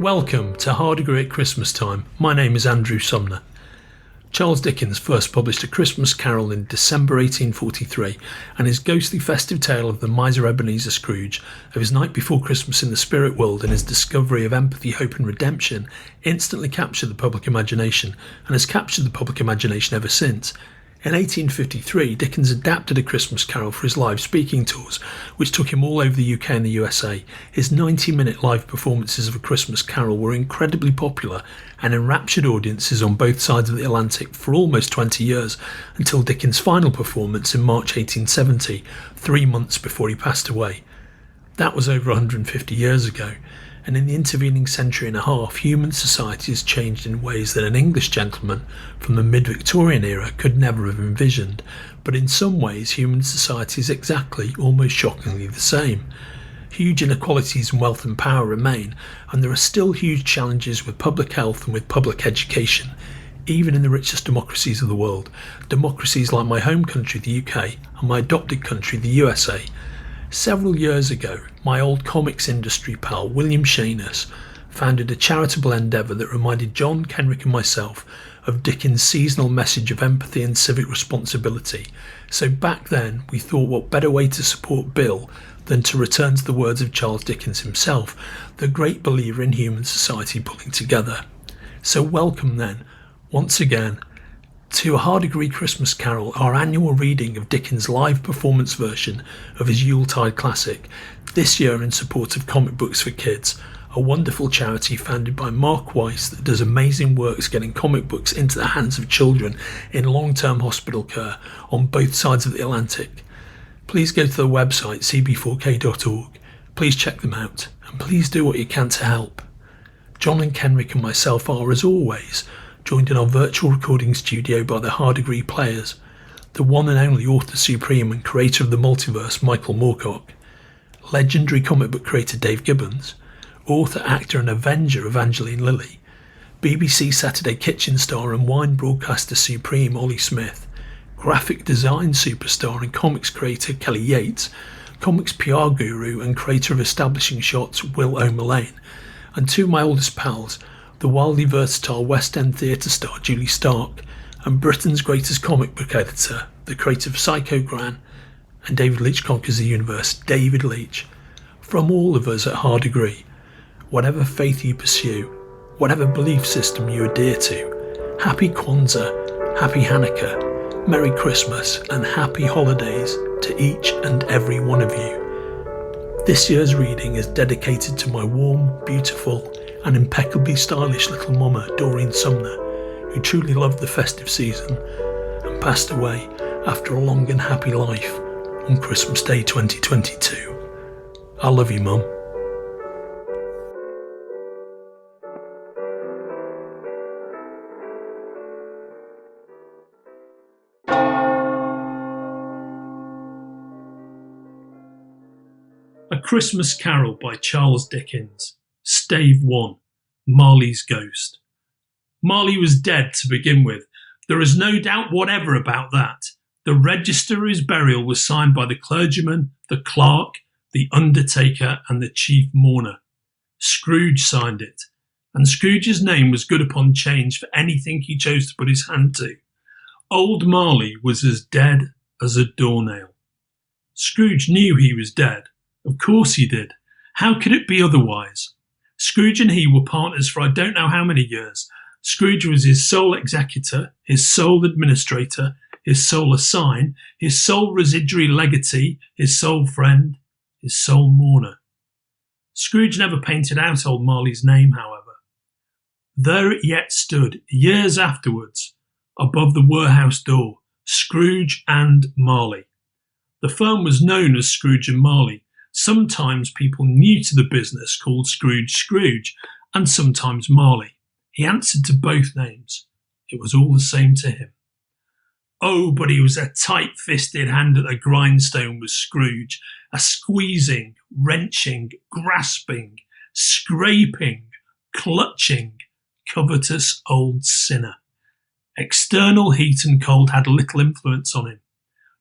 Welcome to Hard Degree at Christmas Time. My name is Andrew Sumner. Charles Dickens first published A Christmas Carol in December 1843, and his ghostly festive tale of the miser Ebenezer Scrooge, of his night before Christmas in the spirit world and his discovery of empathy, hope and redemption instantly captured the public imagination, and has captured the public imagination ever since. In 1853, Dickens adapted A Christmas Carol for his live speaking tours, which took him all over the UK and the USA. His 90-minute live performances of A Christmas Carol were incredibly popular and enraptured audiences on both sides of the Atlantic for almost 20 years, until Dickens' final performance in March 1870, 3 months before he passed away. That was over 150 years ago, and in the intervening century and a half, human society has changed in ways that an English gentleman from the mid-Victorian era could never have envisioned. But in some ways, human society is exactly, almost shockingly, the same. Huge inequalities in wealth and power remain, and there are still huge challenges with public health and with public education, even in the richest democracies of the world, democracies like my home country, the UK, and my adopted country, the USA. Several years ago, my old comics industry pal William Shanus founded a charitable endeavour that reminded John, Kenrick and myself of Dickens' seasonal message of empathy and civic responsibility. So back then we thought, what better way to support Bill than to return to the words of Charles Dickens himself, the great believer in human society pulling together. So welcome then, once again, to A Hard Degree Christmas Carol, our annual reading of Dickens' live performance version of his Yuletide classic, this year in support of Comic Books for Kids, a wonderful charity founded by Mark Weiss that does amazing works getting comic books into the hands of children in long-term hospital care on both sides of the Atlantic. Please go to the website cb4k.org, please check them out, and please do what you can to help. John and Kenrick and myself are, as always, joined in our virtual recording studio by the Hard Degree players, the one and only author supreme and creator of the multiverse Michael Moorcock, legendary comic book creator Dave Gibbons, author, actor and Avenger Evangeline Lilly, BBC Saturday Kitchen star and wine broadcaster supreme Olly Smith, graphic design superstar and comics creator Kelly Yates, comics PR guru and creator of Establishing Shots Will O'Mullane, and two of my oldest pals, the wildly versatile West End theatre star Julie Stark, and Britain's greatest comic book editor, the creator of Psycho Gran and David Leach Conquers the Universe, David Leach. From all of us at Hard Degree, whatever faith you pursue, whatever belief system you adhere to, Happy Kwanzaa, Happy Hanukkah, Merry Christmas and Happy Holidays to each and every one of you. This year's reading is dedicated to my warm, beautiful and impeccably stylish little mama, Doreen Sumner, who truly loved the festive season and passed away after a long and happy life on Christmas Day 2022. I love you, Mum. A Christmas Carol by Charles Dickens. Stave 1. Marley's Ghost. Marley was dead to begin with. There is no doubt whatever about that. The register of his burial was signed by the clergyman, the clerk, the undertaker and the chief mourner. Scrooge signed it, and Scrooge's name was good upon change for anything he chose to put his hand to. Old Marley was as dead as a doornail. Scrooge knew he was dead. Of course he did. How could it be otherwise? Scrooge and he were partners for I don't know how many years. Scrooge was his sole executor, his sole administrator, his sole assign, his sole residuary legatee, his sole friend, his sole mourner. Scrooge never painted out old Marley's name, however. There it yet stood, years afterwards, above the warehouse door, Scrooge and Marley. The firm was known as Scrooge and Marley. Sometimes people new to the business called Scrooge, and sometimes Marley. He answered to both names. It was all the same to him. Oh, but he was a tight-fisted hand at the grindstone, was Scrooge, a squeezing, wrenching, grasping, scraping, clutching, covetous old sinner. External heat and cold had little influence on him.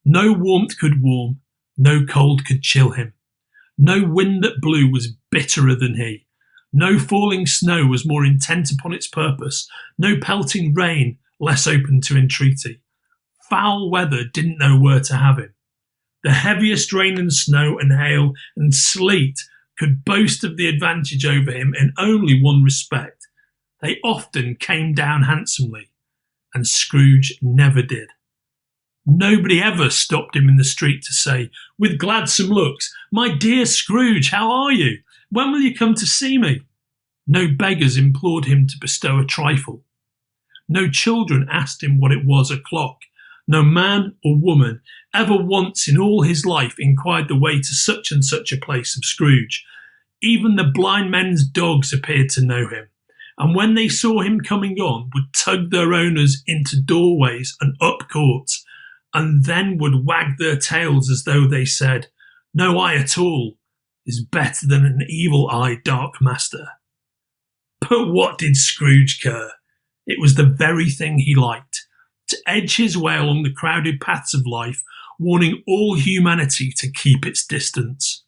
No warmth could warm, no cold could chill him. No wind that blew was bitterer than he. No falling snow was more intent upon its purpose, no pelting rain less open to entreaty. Foul weather didn't know where to have him. The heaviest rain and snow and hail and sleet could boast of the advantage over him in only one respect. They often came down handsomely, and Scrooge never did. Nobody ever stopped him in the street to say, with gladsome looks, "My dear Scrooge, how are you? When will you come to see me?" No beggars implored him to bestow a trifle. No children asked him what it was o'clock. No man or woman ever once in all his life inquired the way to such and such a place of Scrooge. Even the blind men's dogs appeared to know him, and when they saw him coming on, would tug their owners into doorways and up courts, and then would wag their tails as though they said, "No eye at all is better than an evil-eyed dark master." But what did Scrooge care? It was the very thing he liked, to edge his way along the crowded paths of life, warning all humanity to keep its distance.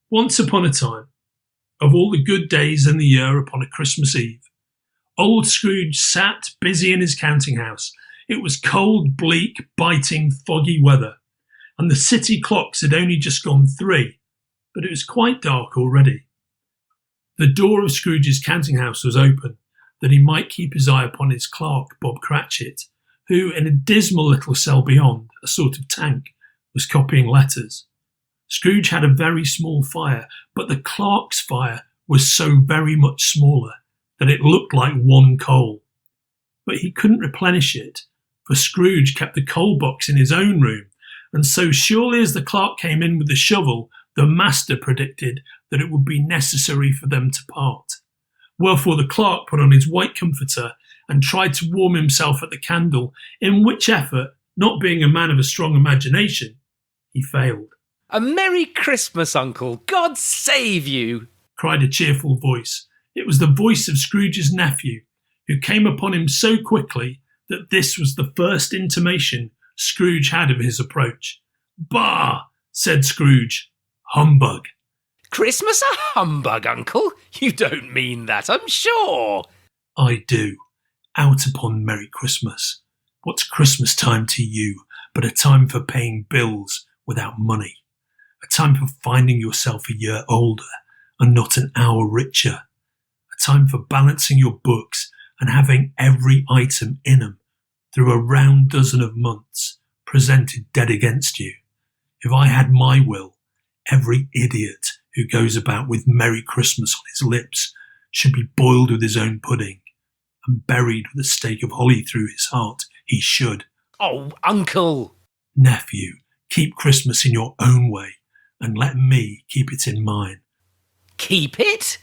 Once upon a time, of all the good days in the year upon a Christmas Eve, old Scrooge sat busy in his counting house. It was cold, bleak, biting, foggy weather, and the city clocks had only just gone 3, but it was quite dark already. The door of Scrooge's counting house was open, that he might keep his eye upon his clerk, Bob Cratchit, who, in a dismal little cell beyond, a sort of tank, was copying letters. Scrooge had a very small fire, but the clerk's fire was so very much smaller that it looked like one coal. But he couldn't replenish it, for Scrooge kept the coal box in his own room, and so surely as the clerk came in with the shovel, the master predicted that it would be necessary for them to part. Wherefore the clerk put on his white comforter and tried to warm himself at the candle, in which effort, not being a man of a strong imagination, he failed. "A Merry Christmas, Uncle! God save you!" cried a cheerful voice. It was the voice of Scrooge's nephew, who came upon him so quickly that this was the first intimation Scrooge had of his approach. "Bah!" said Scrooge. "Humbug." "Christmas a humbug, Uncle? You don't mean that, I'm sure." "I do. Out upon Merry Christmas. What's Christmas time to you but a time for paying bills without money? A time for finding yourself a year older and not an hour richer? A time for balancing your books and having every item in 'em through a round dozen of months presented dead against you? If I had my will, every idiot who goes about with Merry Christmas on his lips should be boiled with his own pudding and buried with a stake of holly through his heart. He should." "Oh, Uncle!" "Nephew, keep Christmas in your own way and let me keep it in mine." "Keep it?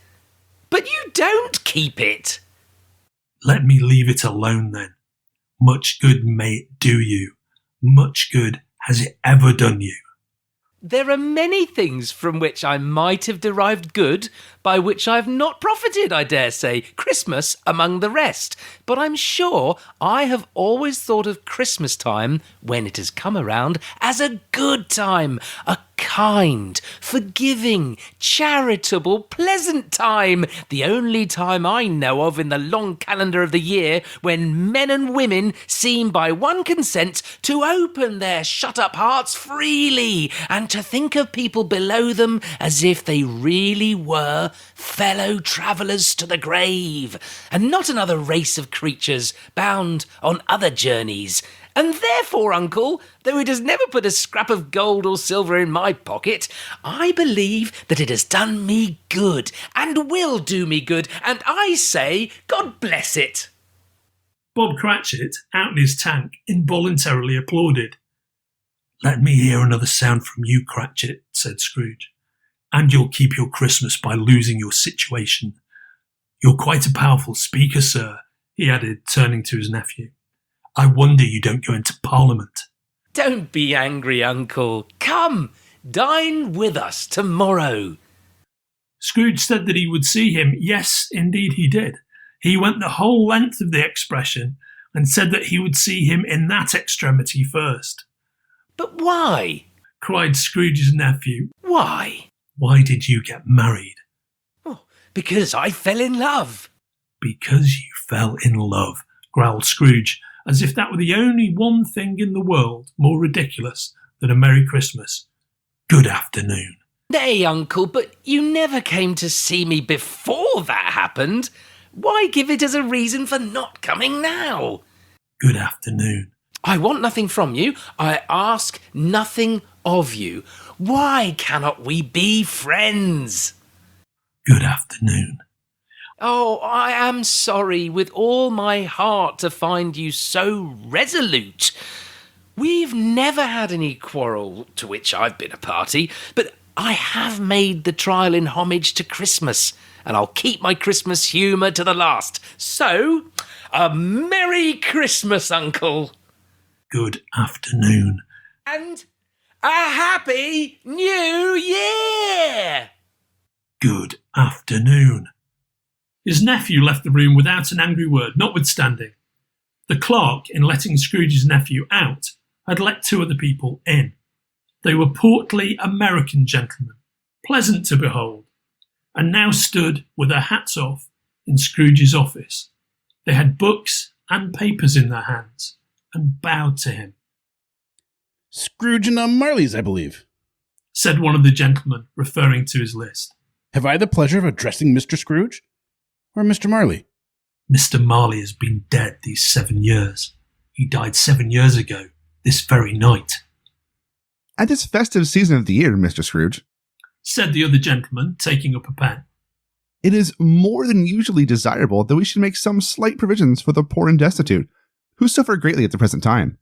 But you don't keep it." "Let me leave it alone then. Much good may it do you. Much good has it ever done you." "There are many things from which I might have derived good, by which I have not profited, I dare say, Christmas among the rest. But I'm sure I have always thought of Christmas time, when it has come around, as a good time, a kind, forgiving, charitable, pleasant time, the only time I know of in the long calendar of the year when men and women seem by one consent to open their shut-up hearts freely and to think of people below them as if they really were fellow travellers to the grave, and not another race of creatures bound on other journeys. And therefore, Uncle, though it has never put a scrap of gold or silver in my pocket, I believe that it has done me good, and will do me good, and I say, God bless it." Bob Cratchit, out in his tank, involuntarily applauded. "Let me hear another sound from you, Cratchit," said Scrooge, "and you'll keep your Christmas by losing your situation. You're quite a powerful speaker, sir," he added, turning to his nephew. "I wonder you don't go into Parliament." "Don't be angry, Uncle. Come, dine with us tomorrow." Scrooge said that he would see him. Yes, indeed he did. He went the whole length of the expression and said that he would see him in that extremity first. "But why?" cried Scrooge's nephew. "Why?" "Why did you get married?" Oh, Because I fell in love. Because you fell in love, growled Scrooge, as if that were the only one thing in the world more ridiculous than a Merry Christmas. Good afternoon. Nay, Uncle, but you never came to see me before that happened. Why give it as a reason for not coming now? Good afternoon. I want nothing from you. I ask nothing of you. Why cannot we be friends? Good afternoon. Oh, I am sorry with all my heart to find you so resolute. We've never had any quarrel to which I've been a party, but I have made the trial in homage to Christmas, and I'll keep my Christmas humour to the last. So, a Merry Christmas, Uncle. Good afternoon. And a Happy New Year! Good afternoon. His nephew left the room without an angry word, notwithstanding. The clerk, in letting Scrooge's nephew out, had let two other people in. They were portly American gentlemen, pleasant to behold, and now stood with their hats off in Scrooge's office. They had books and papers in their hands and bowed to him. Scrooge and Marley's, I believe, said one of the gentlemen, referring to his list. Have I the pleasure of addressing Mr. Scrooge or Mr. Marley? Mr. Marley has been dead these 7 years. He died 7 years ago, this very night. At this festive season of the year, Mr. Scrooge, said the other gentleman, taking up a pen, it is more than usually desirable that we should make some slight provisions for the poor and destitute, who suffer greatly at the present time.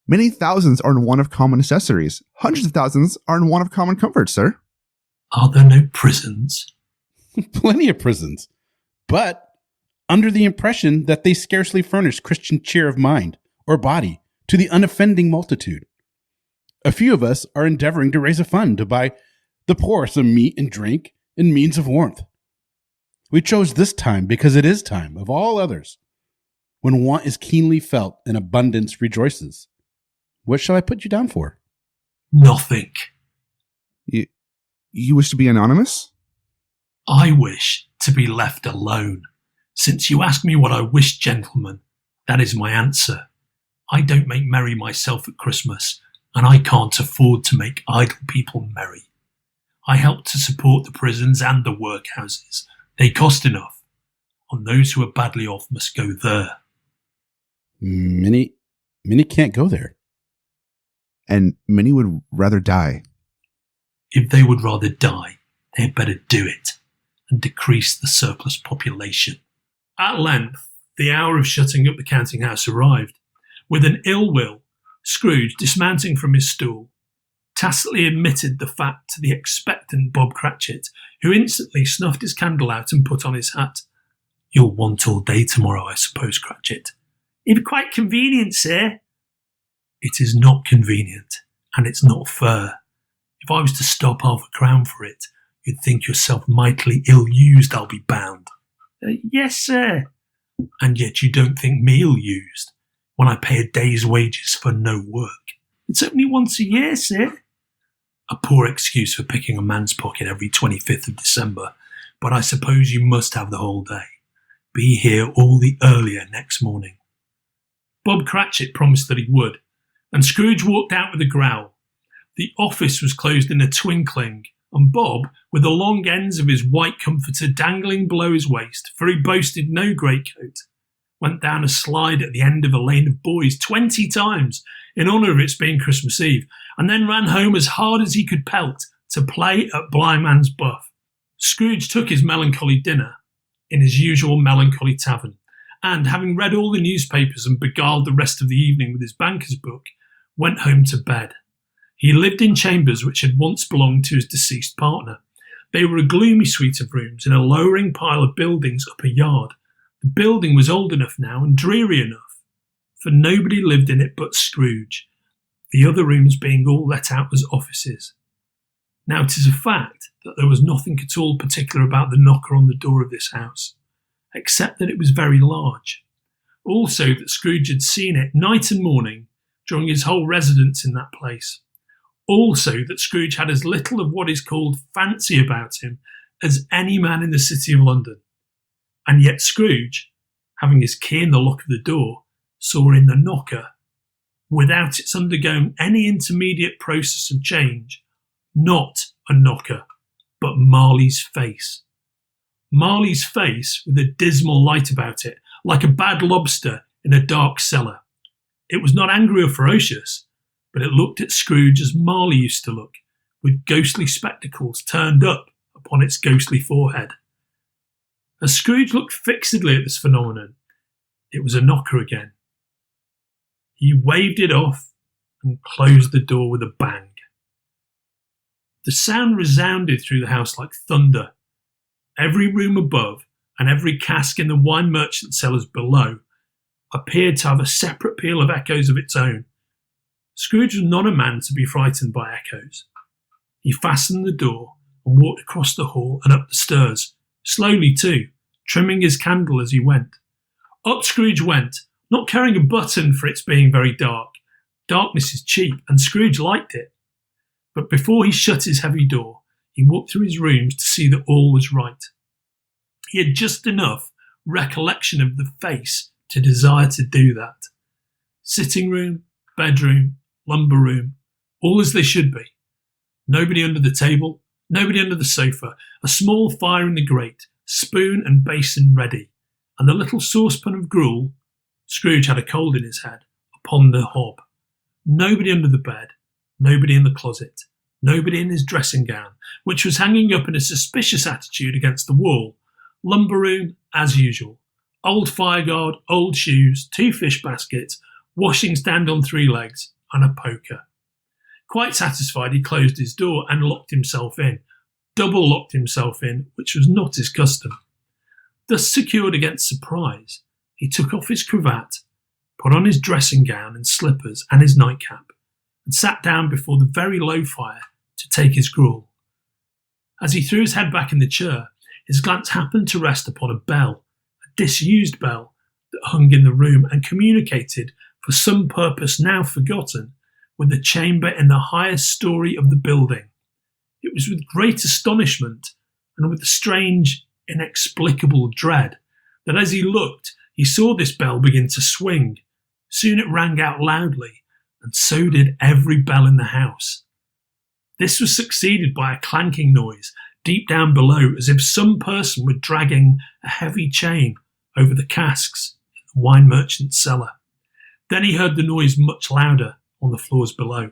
Many thousands are in want of common necessaries. Hundreds of thousands are in want of common comforts, sir. Are there no prisons? Plenty of prisons, but under the impression that they scarcely furnish Christian cheer of mind or body to the unoffending multitude. A few of us are endeavoring to raise a fund to buy the poor some meat and drink and means of warmth. We chose this time because it is time, of all others, when want is keenly felt and abundance rejoices. What shall I put you down for? Nothing. You wish to be anonymous? I wish to be left alone. Since you ask me what I wish, gentlemen, that is my answer. I don't make merry myself at Christmas, and I can't afford to make idle people merry. I help to support the prisons and the workhouses. They cost enough, and those who are badly off must go there. Many can't go there. And many would rather die. If they would rather die, they had better do it, and decrease the surplus population. At length, the hour of shutting up the counting house arrived. With an ill will, Scrooge, dismounting from his stool, tacitly admitted the fact to the expectant Bob Cratchit, who instantly snuffed his candle out and put on his hat. You'll want all day tomorrow, I suppose, Cratchit. It'd be quite convenient, sir. It is not convenient, and it's not fair. If I was to stop £5 for it, you'd think yourself mightily ill-used, I'll be bound. Yes, sir. And yet you don't think me ill-used, when I pay a day's wages for no work. It's only once a year, sir. A poor excuse for picking a man's pocket every 25th of December, but I suppose you must have the whole day. Be here all the earlier next morning. Bob Cratchit promised that he would, and Scrooge walked out with a growl. The office was closed in a twinkling, and Bob, with the long ends of his white comforter dangling below his waist, for he boasted no greatcoat, went down a slide at the end of a lane of boys 20 times in honour of its being Christmas Eve, and then ran home as hard as he could pelt to play at Blindman's Buff. Scrooge took his melancholy dinner in his usual melancholy tavern, and, having read all the newspapers and beguiled the rest of the evening with his banker's book, went home to bed. He lived in chambers which had once belonged to his deceased partner. They were a gloomy suite of rooms in a lowering pile of buildings up a yard. The building was old enough now and dreary enough, for nobody lived in it but Scrooge, the other rooms being all let out as offices. Now it is a fact that there was nothing at all particular about the knocker on the door of this house, except that it was very large. Also that Scrooge had seen it night and morning during his whole residence in that place. Also that Scrooge had as little of what is called fancy about him as any man in the city of London. And yet Scrooge, having his key in the lock of the door, saw in the knocker, without its undergoing any intermediate process of change, not a knocker, but Marley's face. Marley's face with a dismal light about it, like a bad lobster in a dark cellar. It was not angry or ferocious, but it looked at Scrooge as Marley used to look, with ghostly spectacles turned up upon its ghostly forehead. As Scrooge looked fixedly at this phenomenon, it was a knocker again. He waved it off and closed the door with a bang. The sound resounded through the house like thunder. Every room above and every cask in the wine merchant cellars below appeared to have a separate peal of echoes of its own. Scrooge was not a man to be frightened by echoes. He fastened the door and walked across the hall and up the stairs, slowly too, trimming his candle as he went. Up Scrooge went, not caring a button for its being very dark. Darkness is cheap, and Scrooge liked it. But before he shut his heavy door, he walked through his rooms to see that all was right. He had just enough recollection of the face to desire to do that. Sitting room, bedroom, lumber room, all as they should be. Nobody under the table, nobody under the sofa, a small fire in the grate, spoon and basin ready, and the little saucepan of gruel, Scrooge had a cold in his head, upon the hob. Nobody under the bed, nobody in the closet, nobody in his dressing gown, which was hanging up in a suspicious attitude against the wall. Lumber room, as usual. Old fireguard, old shoes, 2 fish baskets, washing stand on 3 legs, and a poker. Quite satisfied, he closed his door and locked himself in. Double locked himself in, which was not his custom. Thus secured against surprise, he took off his cravat, put on his dressing gown and slippers and his nightcap, and sat down before the very low fire to take his gruel. As he threw his head back in the chair, his glance happened to rest upon a bell, a disused bell that hung in the room and communicated, for some purpose now forgotten, with a chamber in the highest story of the building. It was with great astonishment and with a strange, inexplicable dread that as he looked, he saw this bell begin to swing. Soon it rang out loudly, and so did every bell in the house. This was succeeded by a clanking noise deep down below, as if some person were dragging a heavy chain over the casks in the wine merchant's cellar. Then he heard the noise much louder on the floors below.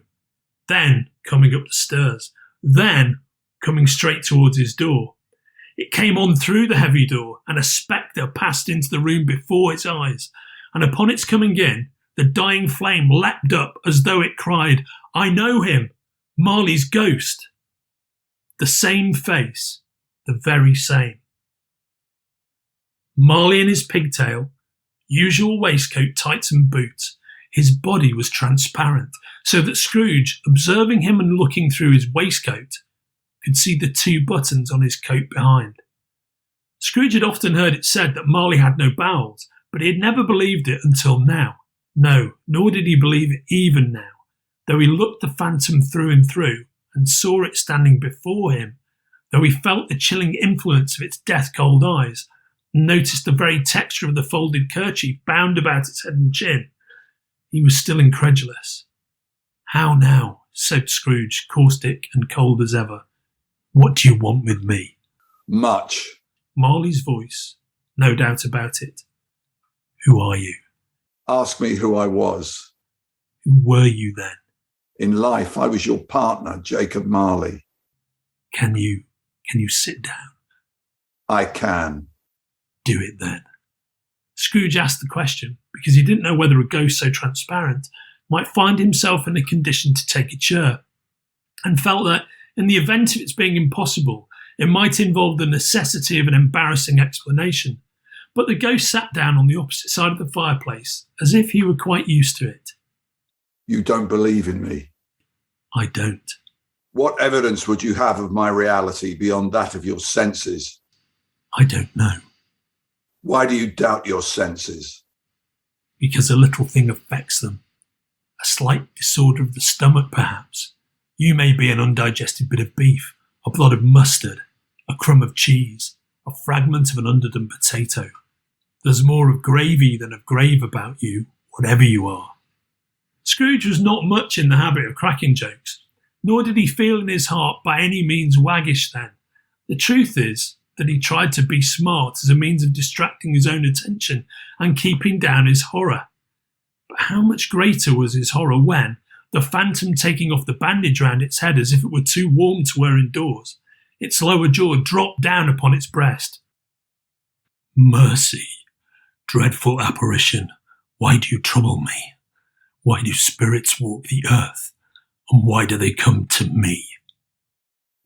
Then coming up the stairs. Then coming straight towards his door. It came on through the heavy door, and a spectre passed into the room before its eyes, and upon its coming in, the dying flame leapt up as though it cried, "I know him, Marley's ghost." The same face, the very same. Marley in his pigtail, usual waistcoat, tights and boots. His body was transparent, so that Scrooge, observing him and looking through his waistcoat, could see the 2 buttons on his coat behind. Scrooge had often heard it said that Marley had no bowels, but he had never believed it until now. No, nor did he believe it even now, though he looked the phantom through and through, and saw it standing before him, though he felt the chilling influence of its death-cold eyes, and noticed the very texture of the folded kerchief bound about its head and chin. He was still incredulous. "How now?" said Scrooge, caustic and cold as ever. "What do you want with me?" "Much." Marley's voice, no doubt about it. "Who are you?" "Ask me who I was." "Who were you then?" "In life, I was your partner, Jacob Marley." Can you sit down?" "I can." "Do it then." Scrooge asked the question because he didn't know whether a ghost so transparent might find himself in a condition to take a chair, and felt that, in the event of its being impossible, it might involve the necessity of an embarrassing explanation. But the ghost sat down on the opposite side of the fireplace, as if he were quite used to it. "You don't believe in me." "I don't." "What evidence would you have of my reality beyond that of your senses?" "I don't know." "Why do you doubt your senses?" "Because a little thing affects them. A slight disorder of the stomach, perhaps. You may be an undigested bit of beef, a blot of mustard, a crumb of cheese, a fragment of an underdone potato. There's more of gravy than of grave about you, whatever you are. Scrooge was not much in the habit of cracking jokes, nor did he feel in his heart by any means waggish then. The truth is that he tried to be smart as a means of distracting his own attention and keeping down his horror. But how much greater was his horror when, the phantom taking off the bandage round its head as if it were too warm to wear indoors, its lower jaw dropped down upon its breast. Mercy, dreadful apparition, why do you trouble me? Why do spirits walk the earth? And why do they come to me?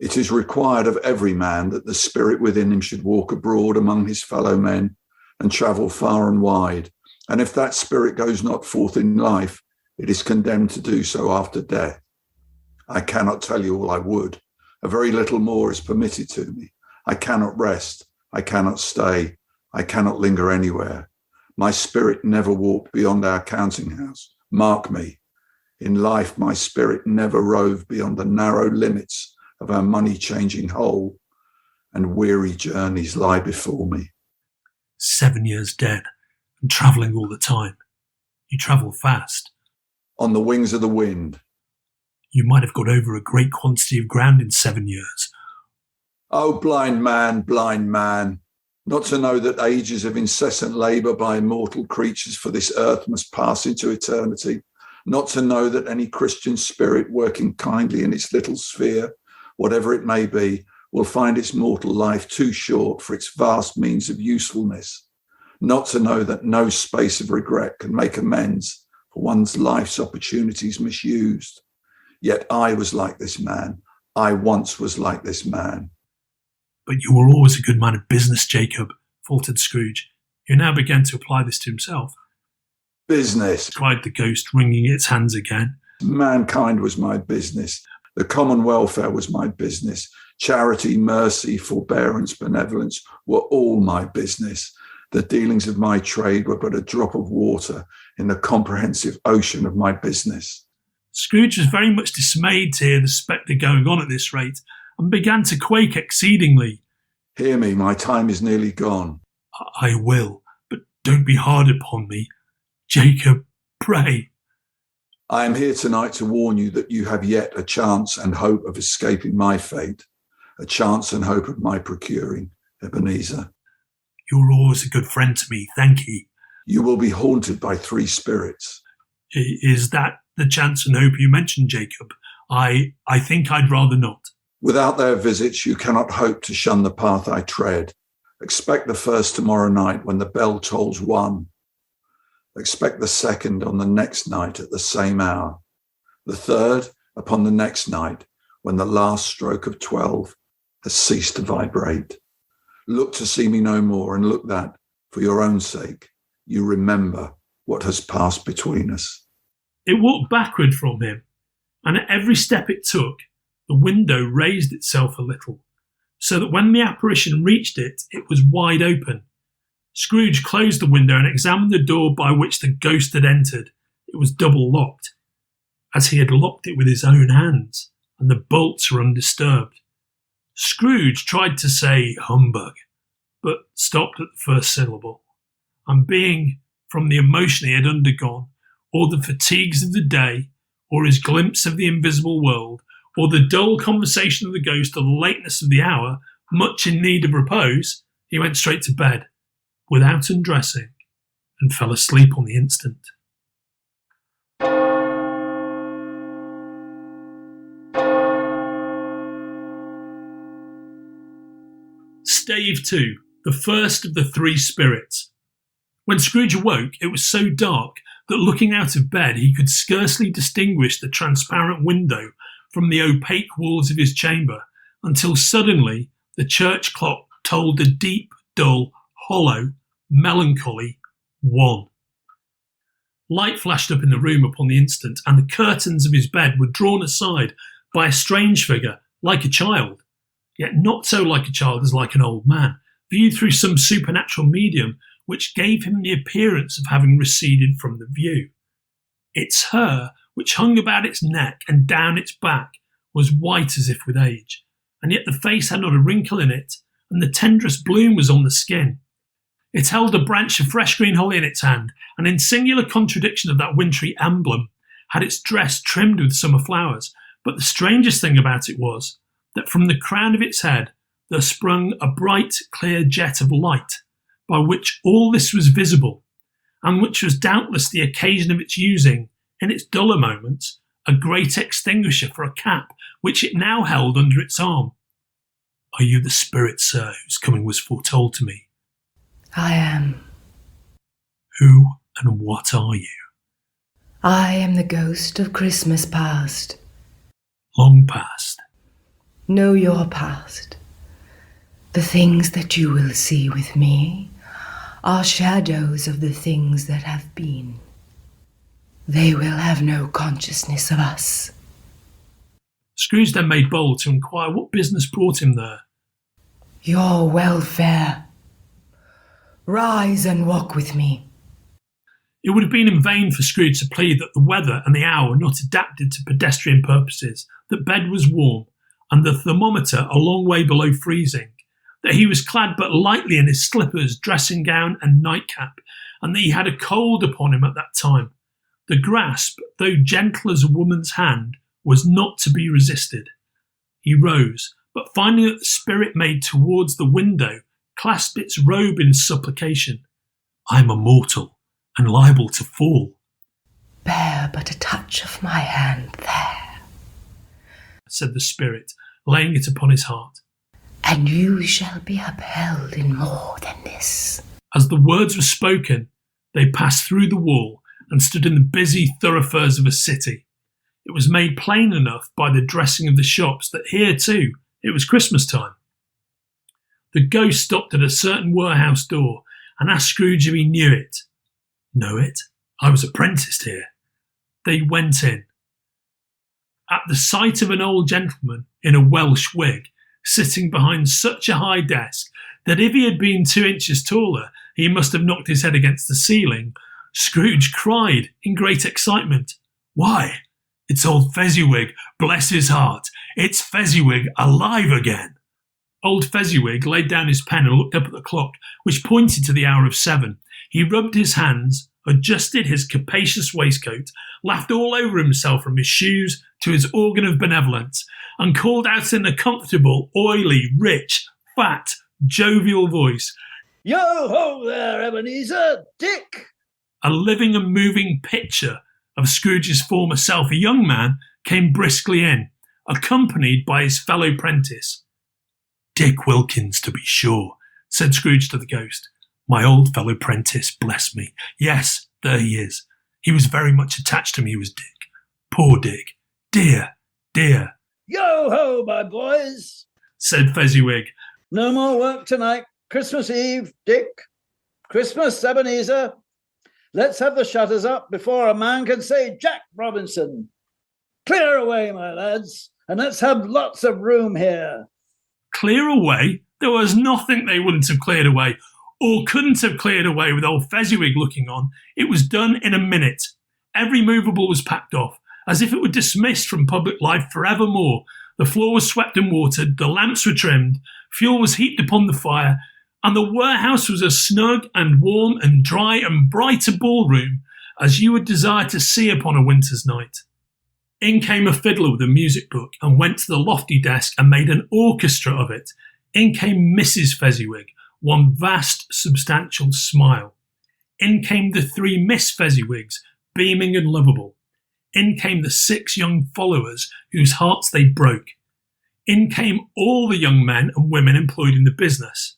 It is required of every man that the spirit within him should walk abroad among his fellow men and travel far and wide. And if that spirit goes not forth in life, it is condemned to do so after death. I cannot tell you all I would. A very little more is permitted to me. I cannot rest. I cannot stay. I cannot linger anywhere. My spirit never walked beyond our counting house. Mark me. In life, my spirit never roved beyond the narrow limits of our money-changing hole, and weary journeys lie before me. 7 years dead, and travelling all the time. You travel fast. On the wings of the wind. You might have got over a great quantity of ground in 7 years. Oh, blind man, not to know that ages of incessant labour by immortal creatures for this earth must pass into eternity, not to know that any Christian spirit working kindly in its little sphere, whatever it may be, will find its mortal life too short for its vast means of usefulness, not to know that no space of regret can make amends for one's life's opportunities misused. Yet I was like this man. I once was like this man. But you were always a good man of business, Jacob, faltered Scrooge, who now began to apply this to himself. Business, cried the ghost, wringing its hands again. Mankind was my business. The common welfare was my business. Charity, mercy, forbearance, benevolence were all my business. The dealings of my trade were but a drop of water in the comprehensive ocean of my business. Scrooge was very much dismayed to hear the spectre going on at this rate, and began to quake exceedingly. Hear me, my time is nearly gone. I will, but don't be hard upon me. Jacob, pray. I am here tonight to warn you that you have yet a chance and hope of escaping my fate, a chance and hope of my procuring, Ebenezer. You're always a good friend to me, thank ye. You will be haunted by 3 spirits. Is that the chance and hope you mentioned, Jacob? I think I'd rather not. Without their visits, you cannot hope to shun the path I tread. Expect the first tomorrow night when the bell tolls 1. Expect the second on the next night at the same hour. The third upon the next night when the last stroke of 12 has ceased to vibrate. Look to see me no more, and look that, for your own sake, you remember what has passed between us. It walked backward from him, and at every step it took, the window raised itself a little, so that when the apparition reached it, it was wide open. Scrooge closed the window and examined the door by which the ghost had entered. It was double locked, as he had locked it with his own hands, and the bolts were undisturbed. Scrooge tried to say humbug, but stopped at the first syllable, and being, from the emotion he had undergone, or the fatigues of the day, or his glimpse of the invisible world, or the dull conversation of the ghost, or the lateness of the hour, much in need of repose, he went straight to bed, without undressing, and fell asleep on the instant. Stave 2, the first of the 3 spirits. When Scrooge awoke, it was so dark that looking out of bed he could scarcely distinguish the transparent window from the opaque walls of his chamber, until suddenly the church clock tolled a deep, dull, hollow, melancholy 1. Light flashed up in the room upon the instant, and the curtains of his bed were drawn aside by a strange figure, like a child, yet not so like a child as like an old man, viewed through some supernatural medium which gave him the appearance of having receded from the view. Its hair, which hung about its neck and down its back, was white as if with age, and yet the face had not a wrinkle in it, and the tenderest bloom was on the skin. It held a branch of fresh green holly in its hand, and in singular contradiction of that wintry emblem, had its dress trimmed with summer flowers. But the strangest thing about it was that from the crown of its head there sprung a bright, clear jet of light, by which all this was visible, and which was doubtless the occasion of its using, in its duller moments, a great extinguisher for a cap, which it now held under its arm. Are you the spirit, sir, whose coming was foretold to me? I am. Who and what are you? I am the ghost of Christmas past. Long past. Know your past. The things that you will see with me are shadows of the things that have been. They will have no consciousness of us. Scrooge then made bold to inquire what business brought him there. Your welfare. Rise and walk with me. It would have been in vain for Scrooge to plead that the weather and the hour were not adapted to pedestrian purposes, that bed was warm, and the thermometer a long way below freezing, that he was clad but lightly in his slippers, dressing gown, and nightcap, and that he had a cold upon him at that time. The grasp, though gentle as a woman's hand, was not to be resisted. He rose, but finding that the spirit made towards the window, clasped its robe in supplication. I am a mortal, and liable to fall. Bear but a touch of my hand there, said the spirit, laying it upon his heart. and you shall be upheld in more than this. As the words were spoken, they passed through the wall and stood in the busy thoroughfares of a city. It was made plain enough by the dressing of the shops that here, too, it was Christmas time. The ghost stopped at a certain warehouse door and asked Scrooge if he knew it. Know it? I was apprenticed here. They went in. At the sight of an old gentleman in a Welsh wig, sitting behind such a high desk that if he had been 2 inches taller, he must have knocked his head against the ceiling, Scrooge cried in great excitement, "Why, it's old Fezziwig, bless his heart! It's Fezziwig alive again!" Old Fezziwig laid down his pen and looked up at the clock, which pointed to the hour of 7. He rubbed his hands, adjusted his capacious waistcoat, laughed all over himself from his shoes to his organ of benevolence, and called out in a comfortable, oily, rich, fat, jovial voice, "Yo-ho there, Ebenezer! Dick!" A living and moving picture of Scrooge's former self, a young man, came briskly in, accompanied by his fellow prentice. "Dick Wilkins, to be sure," said Scrooge to the ghost. "My old fellow prentice, bless me. Yes, there he is. He was very much attached to me, was Dick. Poor Dick. Dear, dear," "Yo-ho, my boys!" said Fezziwig. "No more work tonight. Christmas Eve, Dick. Christmas, Ebenezer. Let's have the shutters up before a man can say Jack Robinson. Clear away, my lads, and let's have lots of room here." Clear away? There was nothing they wouldn't have cleared away, or couldn't have cleared away with old Fezziwig looking on. It was done in a minute. Every movable was packed off, as if it were dismissed from public life forevermore. The floor was swept and watered, the lamps were trimmed, fuel was heaped upon the fire, and the warehouse was as snug and warm and dry and bright a ballroom as you would desire to see upon a winter's night. In came a fiddler with a music book and went to the lofty desk and made an orchestra of it. In came Mrs. Fezziwig, one vast, substantial smile. In came the 3 Miss Fezziwigs, beaming and lovable. In came the 6 young followers whose hearts they broke. In came all the young men and women employed in the business.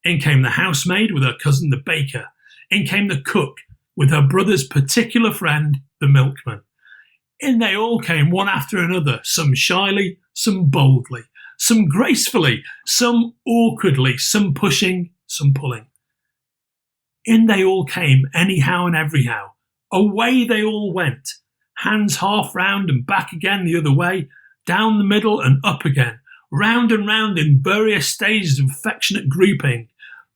In came the housemaid with her cousin the baker. In came the cook with her brother's particular friend, the milkman. In they all came one after another, some shyly, some boldly, some gracefully, some awkwardly, some pushing, some pulling. In they all came anyhow and everyhow. Away they all went, hands half round and back again the other way, down the middle and up again, round and round in various stages of affectionate grouping.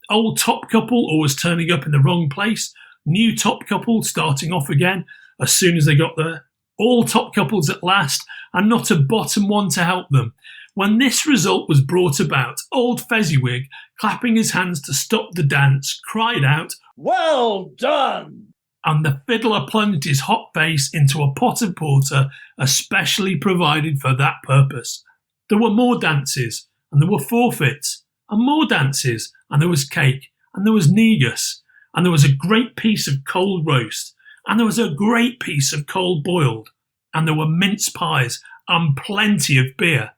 Old top couple always turning up in the wrong place, new top couple starting off again as soon as they got there, all top couples at last, and not a bottom one to help them, When this result was brought about, old Fezziwig, clapping his hands to stop the dance, cried out, "Well done!" and the fiddler plunged his hot face into a pot of porter especially provided for that purpose. There were more dances, and there were forfeits, and more dances, and there was cake, and there was negus, and there was a great piece of cold roast, and there was a great piece of cold boiled, and there were mince pies, and plenty of beer.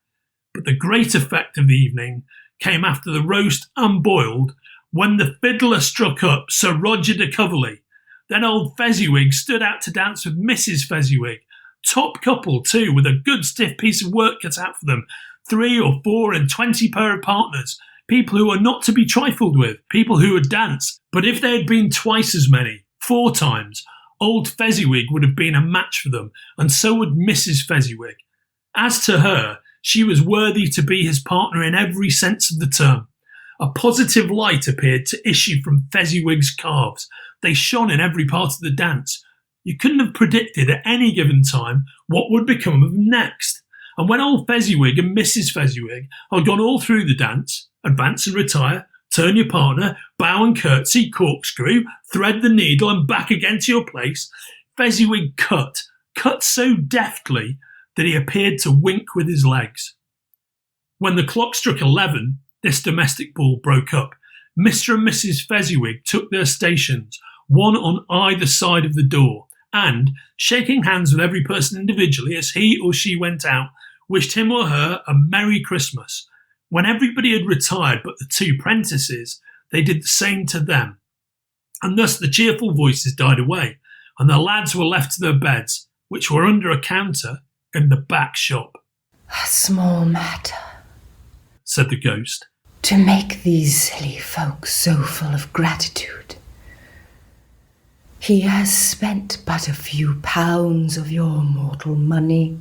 But the great effect of the evening came after the roast and boiled, when the fiddler struck up Sir Roger de Coverley. Then old Fezziwig stood out to dance with Mrs. Fezziwig. Top couple, too, with a good stiff piece of work cut out for them. 3 or 4 and 20 pair of partners. People who are not to be trifled with. People who would dance. But if there had been twice as many, 4 times, old Fezziwig would have been a match for them, and so would Mrs. Fezziwig. As to her, she was worthy to be his partner in every sense of the term. A positive light appeared to issue from Fezziwig's calves. They shone in every part of the dance. You couldn't have predicted at any given time what would become of them next. And when old Fezziwig and Mrs. Fezziwig had gone all through the dance, advance and retire, turn your partner, bow and curtsy, corkscrew, thread the needle and back again to your place, Fezziwig cut so deftly that he appeared to wink with his legs. When the clock struck 11, this domestic ball broke up. Mr. and Mrs. Fezziwig took their stations, one on either side of the door, and, shaking hands with every person individually as he or she went out, wished him or her a Merry Christmas. When everybody had retired but the 2 prentices, they did the same to them. And thus the cheerful voices died away, and the lads were left to their beds, which were under a counter in the back shop. A small matter, said the ghost, to make these silly folk so full of gratitude. He has spent but a few pounds of your mortal money,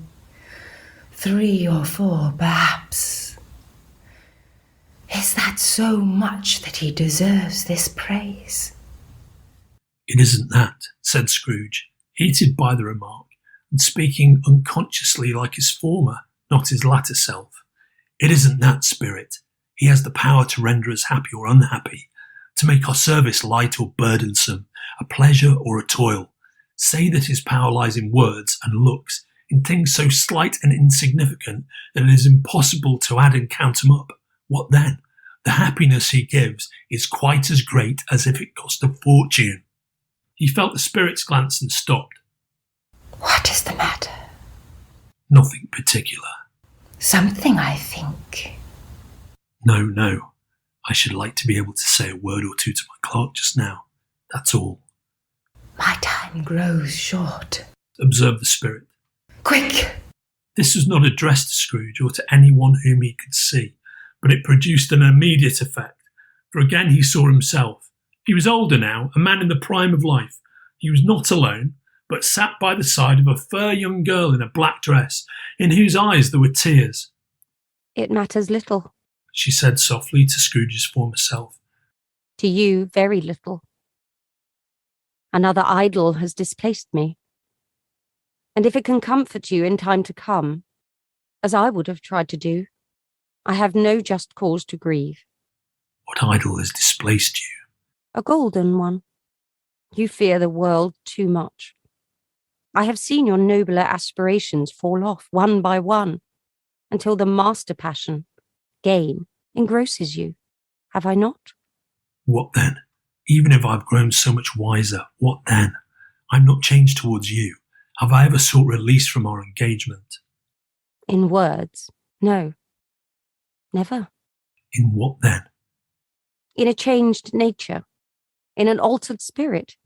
3 or 4 perhaps. Is that so much that he deserves this praise? It isn't that, said Scrooge, heated by the remark, and speaking unconsciously like his former, not his latter self. It isn't that, Spirit. He has the power to render us happy or unhappy, to make our service light or burdensome, a pleasure or a toil. Say that his power lies in words and looks, in things so slight and insignificant that it is impossible to add and count them up. What then? The happiness he gives is quite as great as if it cost a fortune. He felt the Spirit's glance and stopped. What is the matter? Nothing particular. Something, I think. No. I should like to be able to say a word or 2 to my clerk just now. That's all. My time grows short, observed the Spirit. Quick! This was not addressed to Scrooge or to anyone whom he could see, but it produced an immediate effect, for again he saw himself. He was older now, a man in the prime of life. He was not alone, but sat by the side of a fair young girl in a black dress, in whose eyes there were tears. It matters little. She said softly to Scrooge's former self. To you, very little. Another idol has displaced me. And if it can comfort you in time to come, as I would have tried to do, I have no just cause to grieve. What idol has displaced you? A golden one. You fear the world too much. I have seen your nobler aspirations fall off one by one, until the master passion, gain, engrosses you. Have I not? What then? Even if I've grown so much wiser, what then? I'm not changed towards you. Have I ever sought release from our engagement? In words, no. Never. In what then? In a changed nature, in an altered spirit,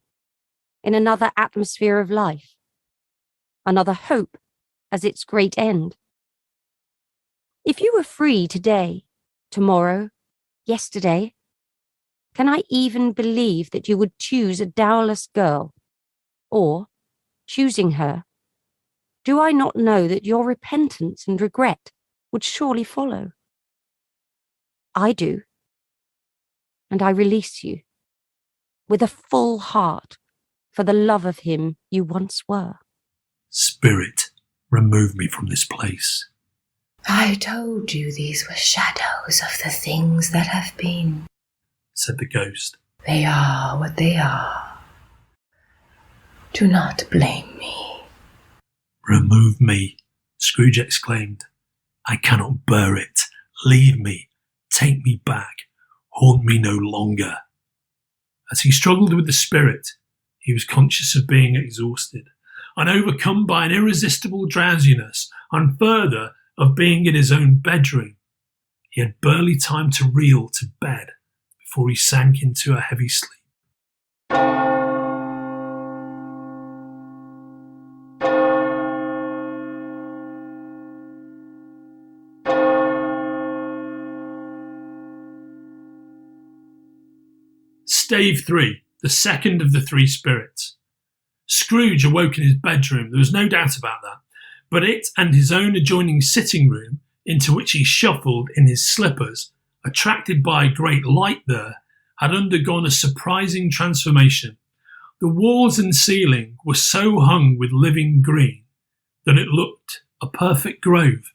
in another atmosphere of life, another hope as its great end. If you were free today, tomorrow, yesterday, can I even believe that you would choose a dowerless girl? Or, choosing her, do I not know that your repentance and regret would surely follow? I do. And I release you, with a full heart, for the love of him you once were. Spirit, remove me from this place. I told you these were shadows of the things that have been, said the ghost. They are what they are. Do not blame me. Remove me, Scrooge exclaimed. I cannot bear it. Leave me. Take me back. Haunt me no longer. As he struggled with the spirit, he was conscious of being exhausted and overcome by an irresistible drowsiness, and further, of being in his own bedroom. He had barely time to reel to bed before he sank into a heavy sleep. Stave 3, the second of the three spirits. Scrooge awoke in his bedroom, there was no doubt about that, but it and his own adjoining sitting room, into which he shuffled in his slippers, attracted by a great light there, had undergone a surprising transformation. The walls and ceiling were so hung with living green that it looked a perfect grove.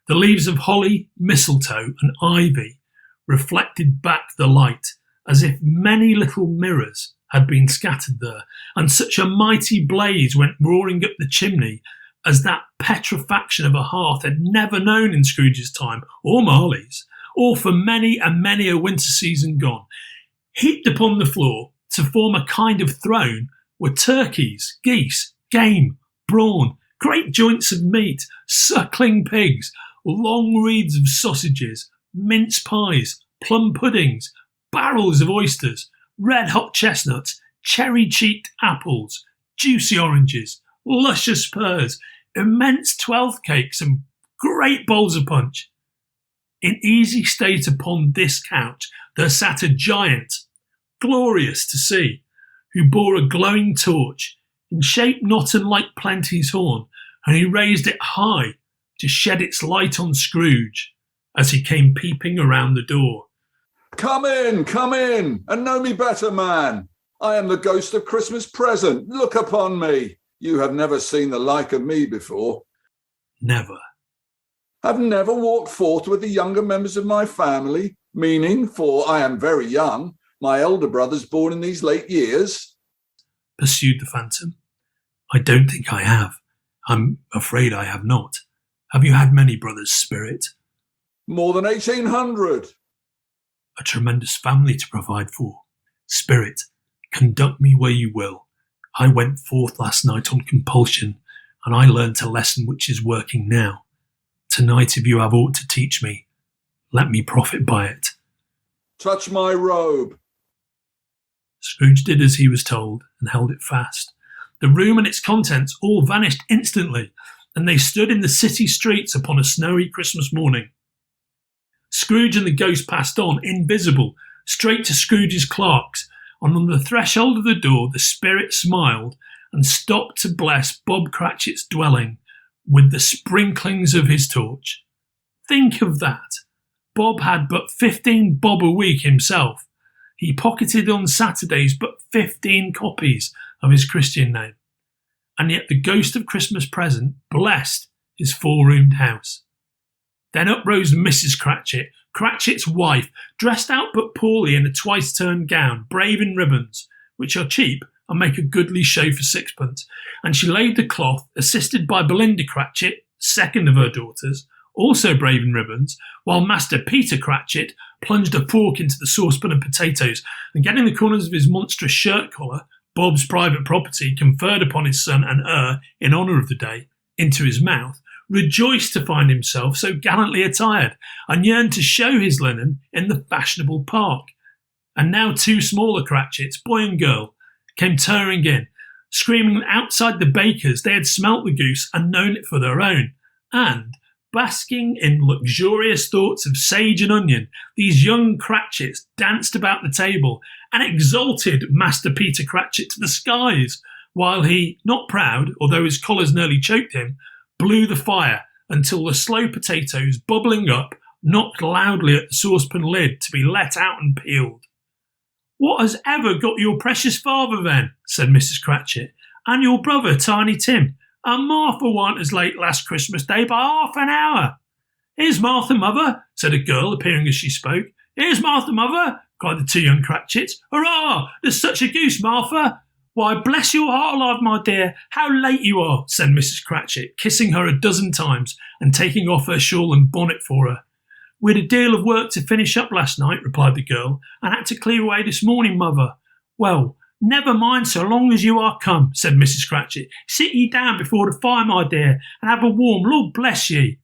The leaves of holly, mistletoe and ivy reflected back the light as if many little mirrors had been scattered there, and such a mighty blaze went roaring up the chimney as that petrifaction of a hearth had never known in Scrooge's time, or Marley's, or for many and many a winter season gone. Heaped upon the floor to form a kind of throne were turkeys, geese, game, brawn, great joints of meat, suckling pigs, long wreaths of sausages, mince pies, plum puddings, barrels of oysters, red-hot chestnuts, cherry-cheeked apples, juicy oranges, luscious pears, immense 12th cakes and great bowls of punch. In easy state upon this couch there sat a giant, glorious to see, who bore a glowing torch, in shape not unlike Plenty's horn, and he raised it high to shed its light on Scrooge as he came peeping around the door. Come in, and know me better, man. I am the ghost of Christmas present. Look upon me. You have never seen the like of me before. Never. Have never walked forth with the younger members of my family, meaning, for I am very young, my elder brothers born in these late years? Pursued the phantom. I don't think I have. I'm afraid I have not. Have you had many brothers, Spirit? More than 1,800. A tremendous family to provide for. Spirit, conduct me where you will. I went forth last night on compulsion, and I learnt a lesson which is working now. Tonight, if you have aught to teach me, let me profit by it. Touch my robe. Scrooge did as he was told and held it fast. The room and its contents all vanished instantly, and they stood in the city streets upon a snowy Christmas morning. Scrooge and the ghost passed on, invisible, straight to Scrooge's clerks, and on the threshold of the door the spirit smiled and stopped to bless Bob Cratchit's dwelling with the sprinklings of his torch. Think of that! Bob had but 15 bob a week himself. He pocketed on Saturdays but 15 copies of his Christian name. And yet the ghost of Christmas present blessed his four-roomed house. Then up rose Mrs. Cratchit, Cratchit's wife, dressed out but poorly in a twice-turned gown, brave in ribbons, which are cheap and make a goodly show for sixpence, and she laid the cloth, assisted by Belinda Cratchit, second of her daughters, also brave in ribbons, while Master Peter Cratchit plunged a fork into the saucepan of potatoes, and getting the corners of his monstrous shirt collar, Bob's private property conferred upon his son and heir in honour of the day, into his mouth, rejoiced to find himself so gallantly attired, and yearned to show his linen in the fashionable park. And now two smaller Cratchits, boy and girl, came tearing in, screaming that outside the baker's they had smelt the goose and known it for their own, and, basking in luxurious thoughts of sage and onion, these young Cratchits danced about the table and exalted Master Peter Cratchit to the skies, while he, not proud, although his collars nearly choked him, blew the fire until the slow potatoes, bubbling up, knocked loudly at the saucepan lid to be let out and peeled. "What has ever got your precious father, then?" said Mrs. Cratchit, "and your brother, Tiny Tim, and Martha warn't as late last Christmas Day by half an hour. "Here's Martha, mother," said a girl, appearing as she spoke. "Here's Martha, mother," cried the two young Cratchits. "Hurrah! There's such a goose, Martha." "Why, bless your heart alive, my dear, how late you are," said Mrs. Cratchit, kissing her a dozen times and taking off her shawl and bonnet for her. "We had a deal of work to finish up last night," replied the girl, "and had to clear away this morning, mother." "Well, never mind so long as you are come," said Mrs. Cratchit. "Sit ye down before the fire, my dear, and have a warm, Lord bless ye."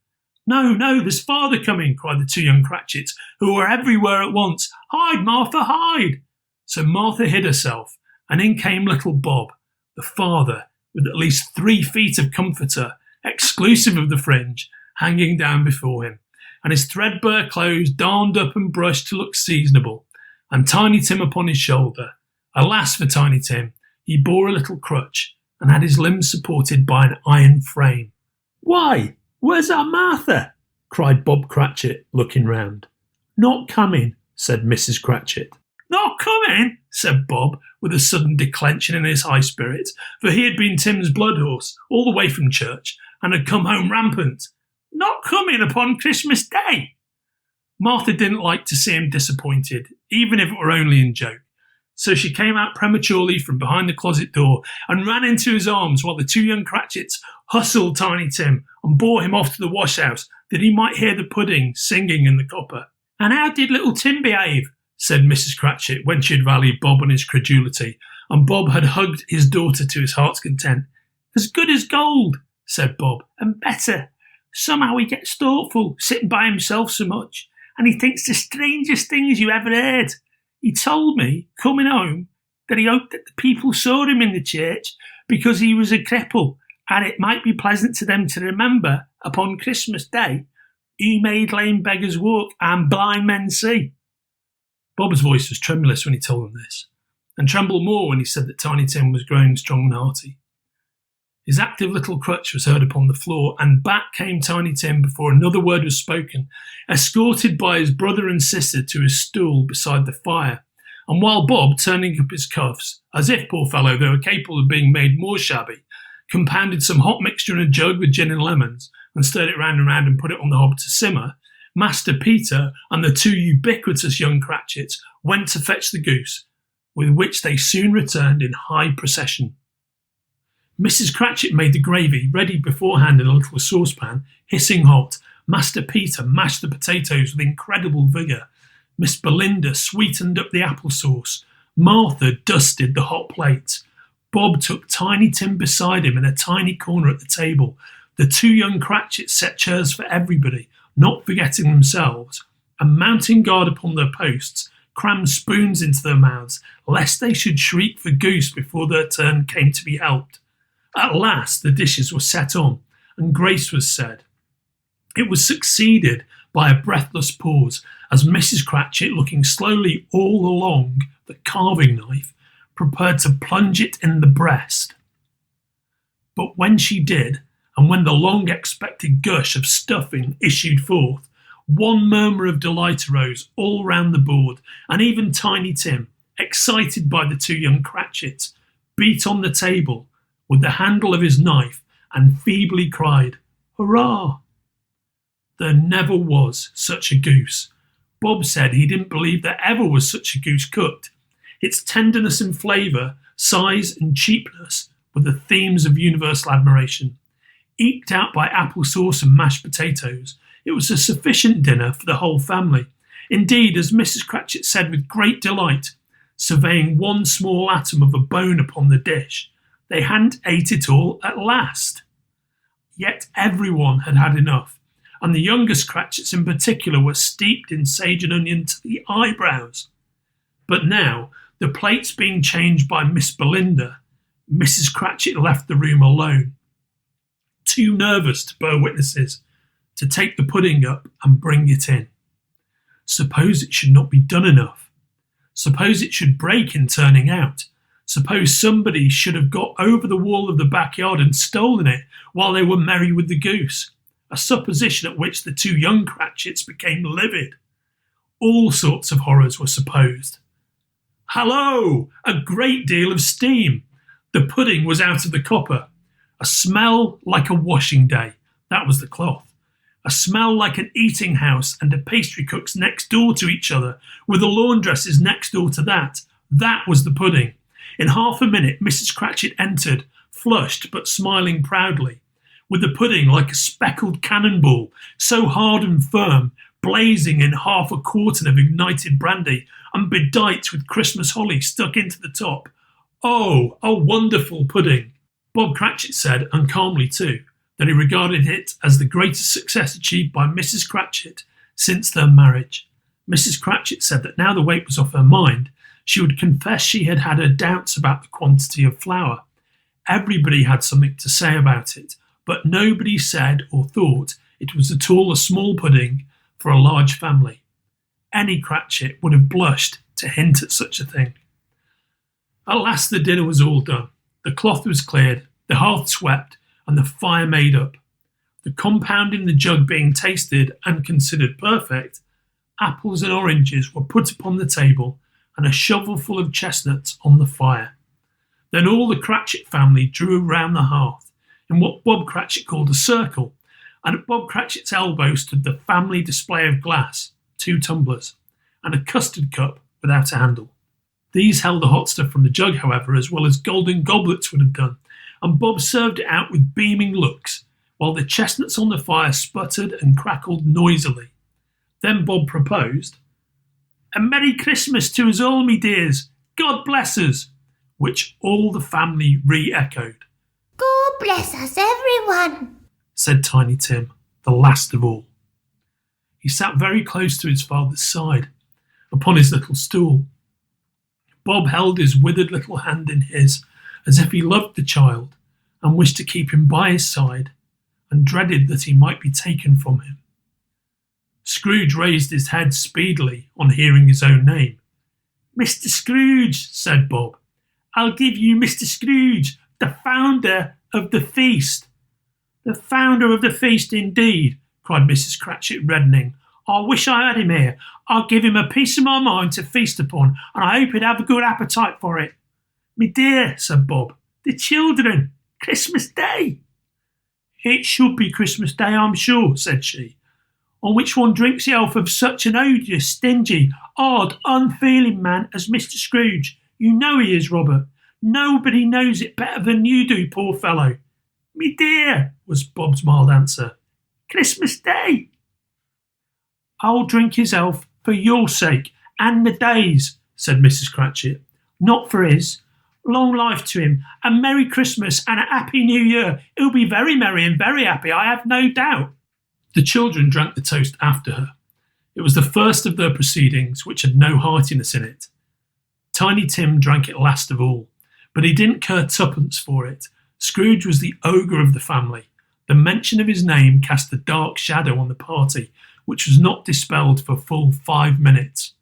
"No, no, there's father coming," cried the two young Cratchits, who were everywhere at once. "Hide, Martha, hide!" So Martha hid herself, and in came little Bob, the father, with at least 3 feet of comforter, exclusive of the fringe, hanging down before him, and his threadbare clothes darned up and brushed to look seasonable, and Tiny Tim upon his shoulder. Alas for Tiny Tim, he bore a little crutch, and had his limbs supported by an iron frame. "Why, where's our Martha?" cried Bob Cratchit, looking round. "Not coming," said Mrs. Cratchit. "Not coming?" said Bob, with a sudden declension in his high spirits, for he had been Tim's blood horse all the way from church, and had come home rampant. "Not coming upon Christmas Day?" Martha didn't like to see him disappointed, even if it were only in joke, so she came out prematurely from behind the closet door and ran into his arms while the two young Cratchits hustled Tiny Tim and bore him off to the wash-house that he might hear the pudding singing in the copper. "And how did little Tim behave?" said Mrs. Cratchit, when she had rallied Bob on his credulity, and Bob had hugged his daughter to his heart's content. "As good as gold," said Bob, "and better. Somehow he gets thoughtful, sitting by himself so much, and he thinks the strangest things you ever heard. He told me, coming home, that he hoped that the people saw him in the church because he was a cripple, and it might be pleasant to them to remember, upon Christmas Day, who made lame beggars walk and blind men see." Bob's voice was tremulous when he told them this, and trembled more when he said that Tiny Tim was growing strong and hearty. His active little crutch was heard upon the floor, and back came Tiny Tim before another word was spoken, escorted by his brother and sister to his stool beside the fire, and while Bob, turning up his cuffs, as if, poor fellow, they were capable of being made more shabby, compounded some hot mixture in a jug with gin and lemons, and stirred it round and round and put it on the hob to simmer, Master Peter and the two ubiquitous young Cratchits went to fetch the goose, with which they soon returned in high procession. Mrs. Cratchit made the gravy ready beforehand in a little saucepan, hissing hot. Master Peter mashed the potatoes with incredible vigour. Miss Belinda sweetened up the apple sauce. Martha dusted the hot plates. Bob took Tiny Tim beside him in a tiny corner at the table. The two young Cratchits set chairs for everybody, not forgetting themselves, and mounting guard upon their posts, crammed spoons into their mouths, lest they should shriek for goose before their turn came to be helped. At last the dishes were set on, and grace was said. It was succeeded by a breathless pause, as Mrs. Cratchit, looking slowly all along the carving knife, prepared to plunge it in the breast. But when she did, and when the long-expected gush of stuffing issued forth, one murmur of delight arose all round the board, and even Tiny Tim, excited by the two young Cratchits, beat on the table with the handle of his knife and feebly cried, "Hurrah!" There never was such a goose. Bob said he didn't believe there ever was such a goose cooked. Its tenderness and flavour, size and cheapness were the themes of universal admiration. Eked out by apple sauce and mashed potatoes, it was a sufficient dinner for the whole family. Indeed, as Mrs. Cratchit said with great delight, surveying one small atom of a bone upon the dish, they hadn't ate it all at last. Yet everyone had had enough, and the youngest Cratchits in particular were steeped in sage and onion to the eyebrows. But now, the plates being changed by Miss Belinda, Mrs. Cratchit left the room alone, too nervous to bear witnesses, to take the pudding up and bring it in. Suppose it should not be done enough. Suppose it should break in turning out. Suppose somebody should have got over the wall of the backyard and stolen it while they were merry with the goose, a supposition at which the two young Cratchits became livid. All sorts of horrors were supposed. Hallo! A great deal of steam. The pudding was out of the copper. A smell like a washing day. That was the cloth. a smell like an eating house and a pastry cook's next door to each other, with a laundress's next door to that. That was the pudding. In half a minute, Mrs. Cratchit entered, flushed but smiling proudly, with the pudding like a speckled cannonball, so hard and firm, blazing in half a quartern of ignited brandy, and bedight with Christmas holly stuck into the top. Oh, a wonderful pudding! Bob Cratchit said, and calmly too, that he regarded it as the greatest success achieved by Mrs. Cratchit since their marriage. Mrs. Cratchit said that now the weight was off her mind, she would confess she had had her doubts about the quantity of flour. Everybody had something to say about it, but nobody said or thought it was at all a small pudding for a large family. Any Cratchit would have blushed to hint at such a thing. At last the dinner was all done. The cloth was cleared, the hearth swept, and the fire made up. The compound in the jug being tasted and considered perfect, apples and oranges were put upon the table and a shovelful of chestnuts on the fire. Then all the Cratchit family drew round the hearth in what Bob Cratchit called a circle, and at Bob Cratchit's elbow stood the family display of glass, 2 tumblers, and a custard cup without a handle. These held the hot stuff from the jug, however, as well as golden goblets would have done, and Bob served it out with beaming looks, while the chestnuts on the fire sputtered and crackled noisily. Then Bob proposed, "A Merry Christmas to us all, me dears! God bless us!" which all the family re-echoed. God bless us, everyone, said Tiny Tim, the last of all. He sat very close to his father's side, upon his little stool. Bob held his withered little hand in his, as if he loved the child and wished to keep him by his side, and dreaded that he might be taken from him. Scrooge raised his head speedily on hearing his own name. "Mr. Scrooge," said Bob. "I'll give you Mr. Scrooge, the founder of the feast." "The founder of the feast, indeed," cried Mrs. Cratchit, reddening. "I wish I had him here. I'll give him a piece of my mind to feast upon, and I hope he'd have a good appetite for it." "Me dear," said Bob, "the children, Christmas Day." "It should be Christmas Day, I'm sure," said she, "on which one drinks the health of such an odious, stingy, odd, unfeeling man as Mr. Scrooge. You know he is, Robert. Nobody knows it better than you do, poor fellow." "Me dear," was Bob's mild answer, "Christmas Day." "I'll drink his health for your sake and the day's," said Mrs. Cratchit. "Not for his. Long life to him, a Merry Christmas and a Happy New Year. He'll be very merry and very happy, I have no doubt." The children drank the toast after her. It was the first of their proceedings which had no heartiness in it. Tiny Tim drank it last of all, but he didn't care twopence for it. Scrooge was the ogre of the family. The mention of his name cast a dark shadow on the party, which was not dispelled for full 5 minutes.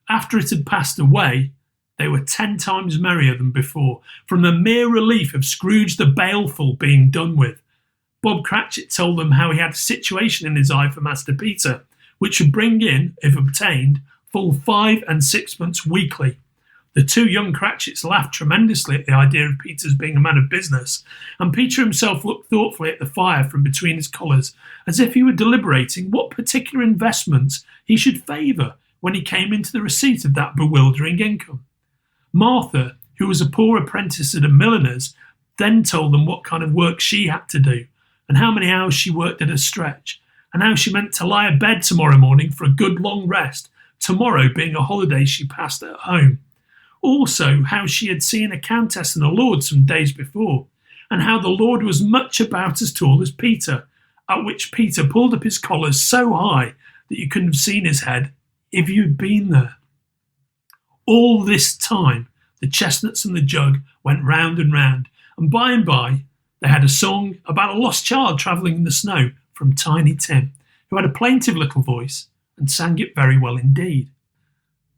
After it had passed away, they were 10 times merrier than before, from the mere relief of Scrooge the Baleful being done with. Bob Cratchit told them how he had a situation in his eye for Master Peter, which would bring in, if obtained, full 5 and 6pence weekly. The 2 young Cratchits laughed tremendously at the idea of Peter's being a man of business, and Peter himself looked thoughtfully at the fire from between his collars, as if he were deliberating what particular investments he should favour when he came into the receipt of that bewildering income. Martha, who was a poor apprentice at a milliner's, then told them what kind of work she had to do, and how many hours she worked at a stretch, and how she meant to lie abed tomorrow morning for a good long rest, tomorrow being a holiday she passed at home. Also how she had seen a countess and a lord some days before, and how the lord was much about as tall as Peter, at which Peter pulled up his collars so high that you couldn't have seen his head if you had been there. All this time the chestnuts and the jug went round and by they had a song about a lost child travelling in the snow from Tiny Tim, who had a plaintive little voice and sang it very well indeed.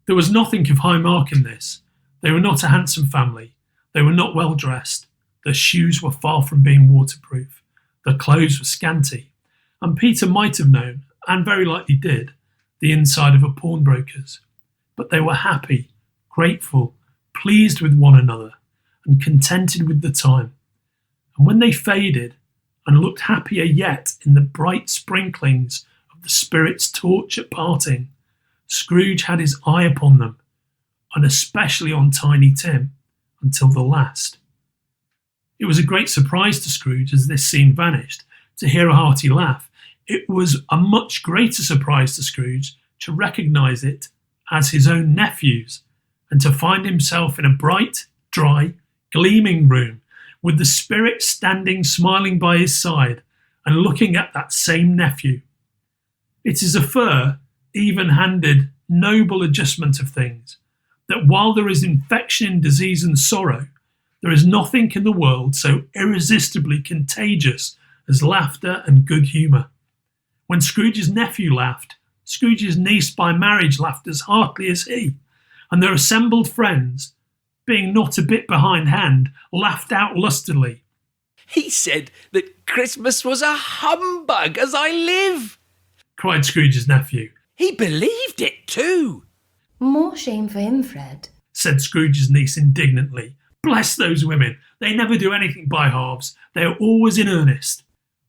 There was nothing of high mark in this. They were not a handsome family. They were not well dressed. Their shoes were far from being waterproof. Their clothes were scanty. And Peter might have known, and very likely did, the inside of a pawnbroker's. But they were happy, grateful, pleased with one another, and contented with the time. And when they faded, and looked happier yet in the bright sprinklings of the Spirit's torch at parting, Scrooge had his eye upon them, and especially on Tiny Tim, until the last. It was a great surprise to Scrooge as this scene vanished, to hear a hearty laugh. It was a much greater surprise to Scrooge to recognise it as his own nephew's, and to find himself in a bright, dry, gleaming room, with the Spirit standing smiling by his side and looking at that same nephew. It is a fair, even-handed, noble adjustment of things, that while there is infection, disease and sorrow, there is nothing in the world so irresistibly contagious as laughter and good humour. When Scrooge's nephew laughed, Scrooge's niece by marriage laughed as heartily as he, and their assembled friends, being not a bit behindhand, laughed out lustily. He said that Christmas was a humbug, as I live, cried Scrooge's nephew. He believed it too. More shame for him, Fred, said Scrooge's niece indignantly. Bless those women. They never do anything by halves. They are always in earnest.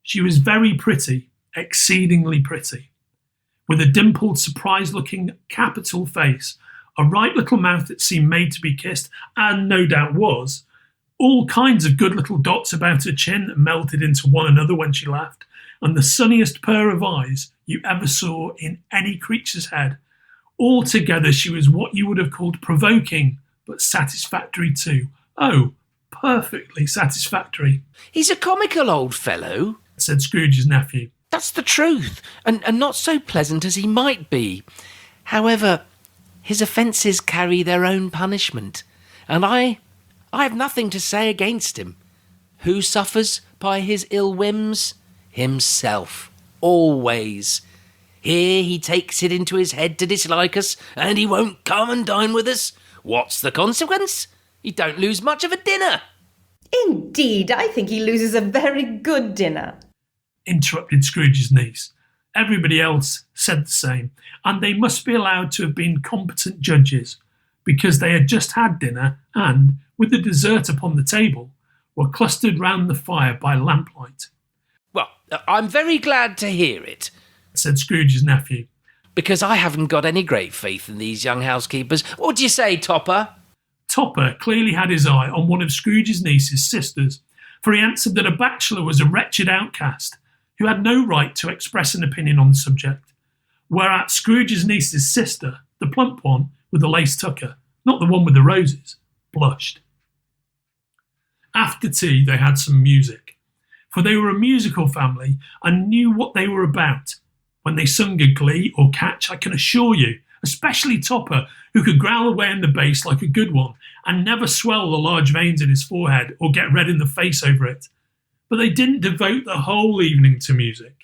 She was very pretty, exceedingly pretty, with a dimpled, surprised-looking, capital face, a right little mouth that seemed made to be kissed, and no doubt was, all kinds of good little dots about her chin that melted into one another when she laughed, and the sunniest pair of eyes you ever saw in any creature's head. Altogether she was what you would have called provoking, but satisfactory too. Oh, perfectly satisfactory. He's a comical old fellow, said Scrooge's nephew. That's the truth, and not so pleasant as he might be. However, his offences carry their own punishment, and I have nothing to say against him. Who suffers by his ill whims? Himself, always. Here he takes it into his head to dislike us, and he won't come and dine with us. What's the consequence? He don't lose much of a dinner. Indeed, I think he loses a very good dinner, interrupted Scrooge's niece. Everybody else said the same, and they must be allowed to have been competent judges, because they had just had dinner and, with the dessert upon the table, were clustered round the fire by lamplight. Well, I'm very glad to hear it, said Scrooge's nephew, because I haven't got any great faith in these young housekeepers. What do you say, Topper? Topper clearly had his eye on one of Scrooge's niece's sisters, for he answered that a bachelor was a wretched outcast who had no right to express an opinion on the subject, whereat Scrooge's niece's sister, the plump one with the lace tucker, not the one with the roses, blushed. After tea they had some music, for they were a musical family and knew what they were about. When they sung a glee or catch, I can assure you, especially Topper, who could growl away in the bass like a good one and never swell the large veins in his forehead or get red in the face over it. But they didn't devote the whole evening to music.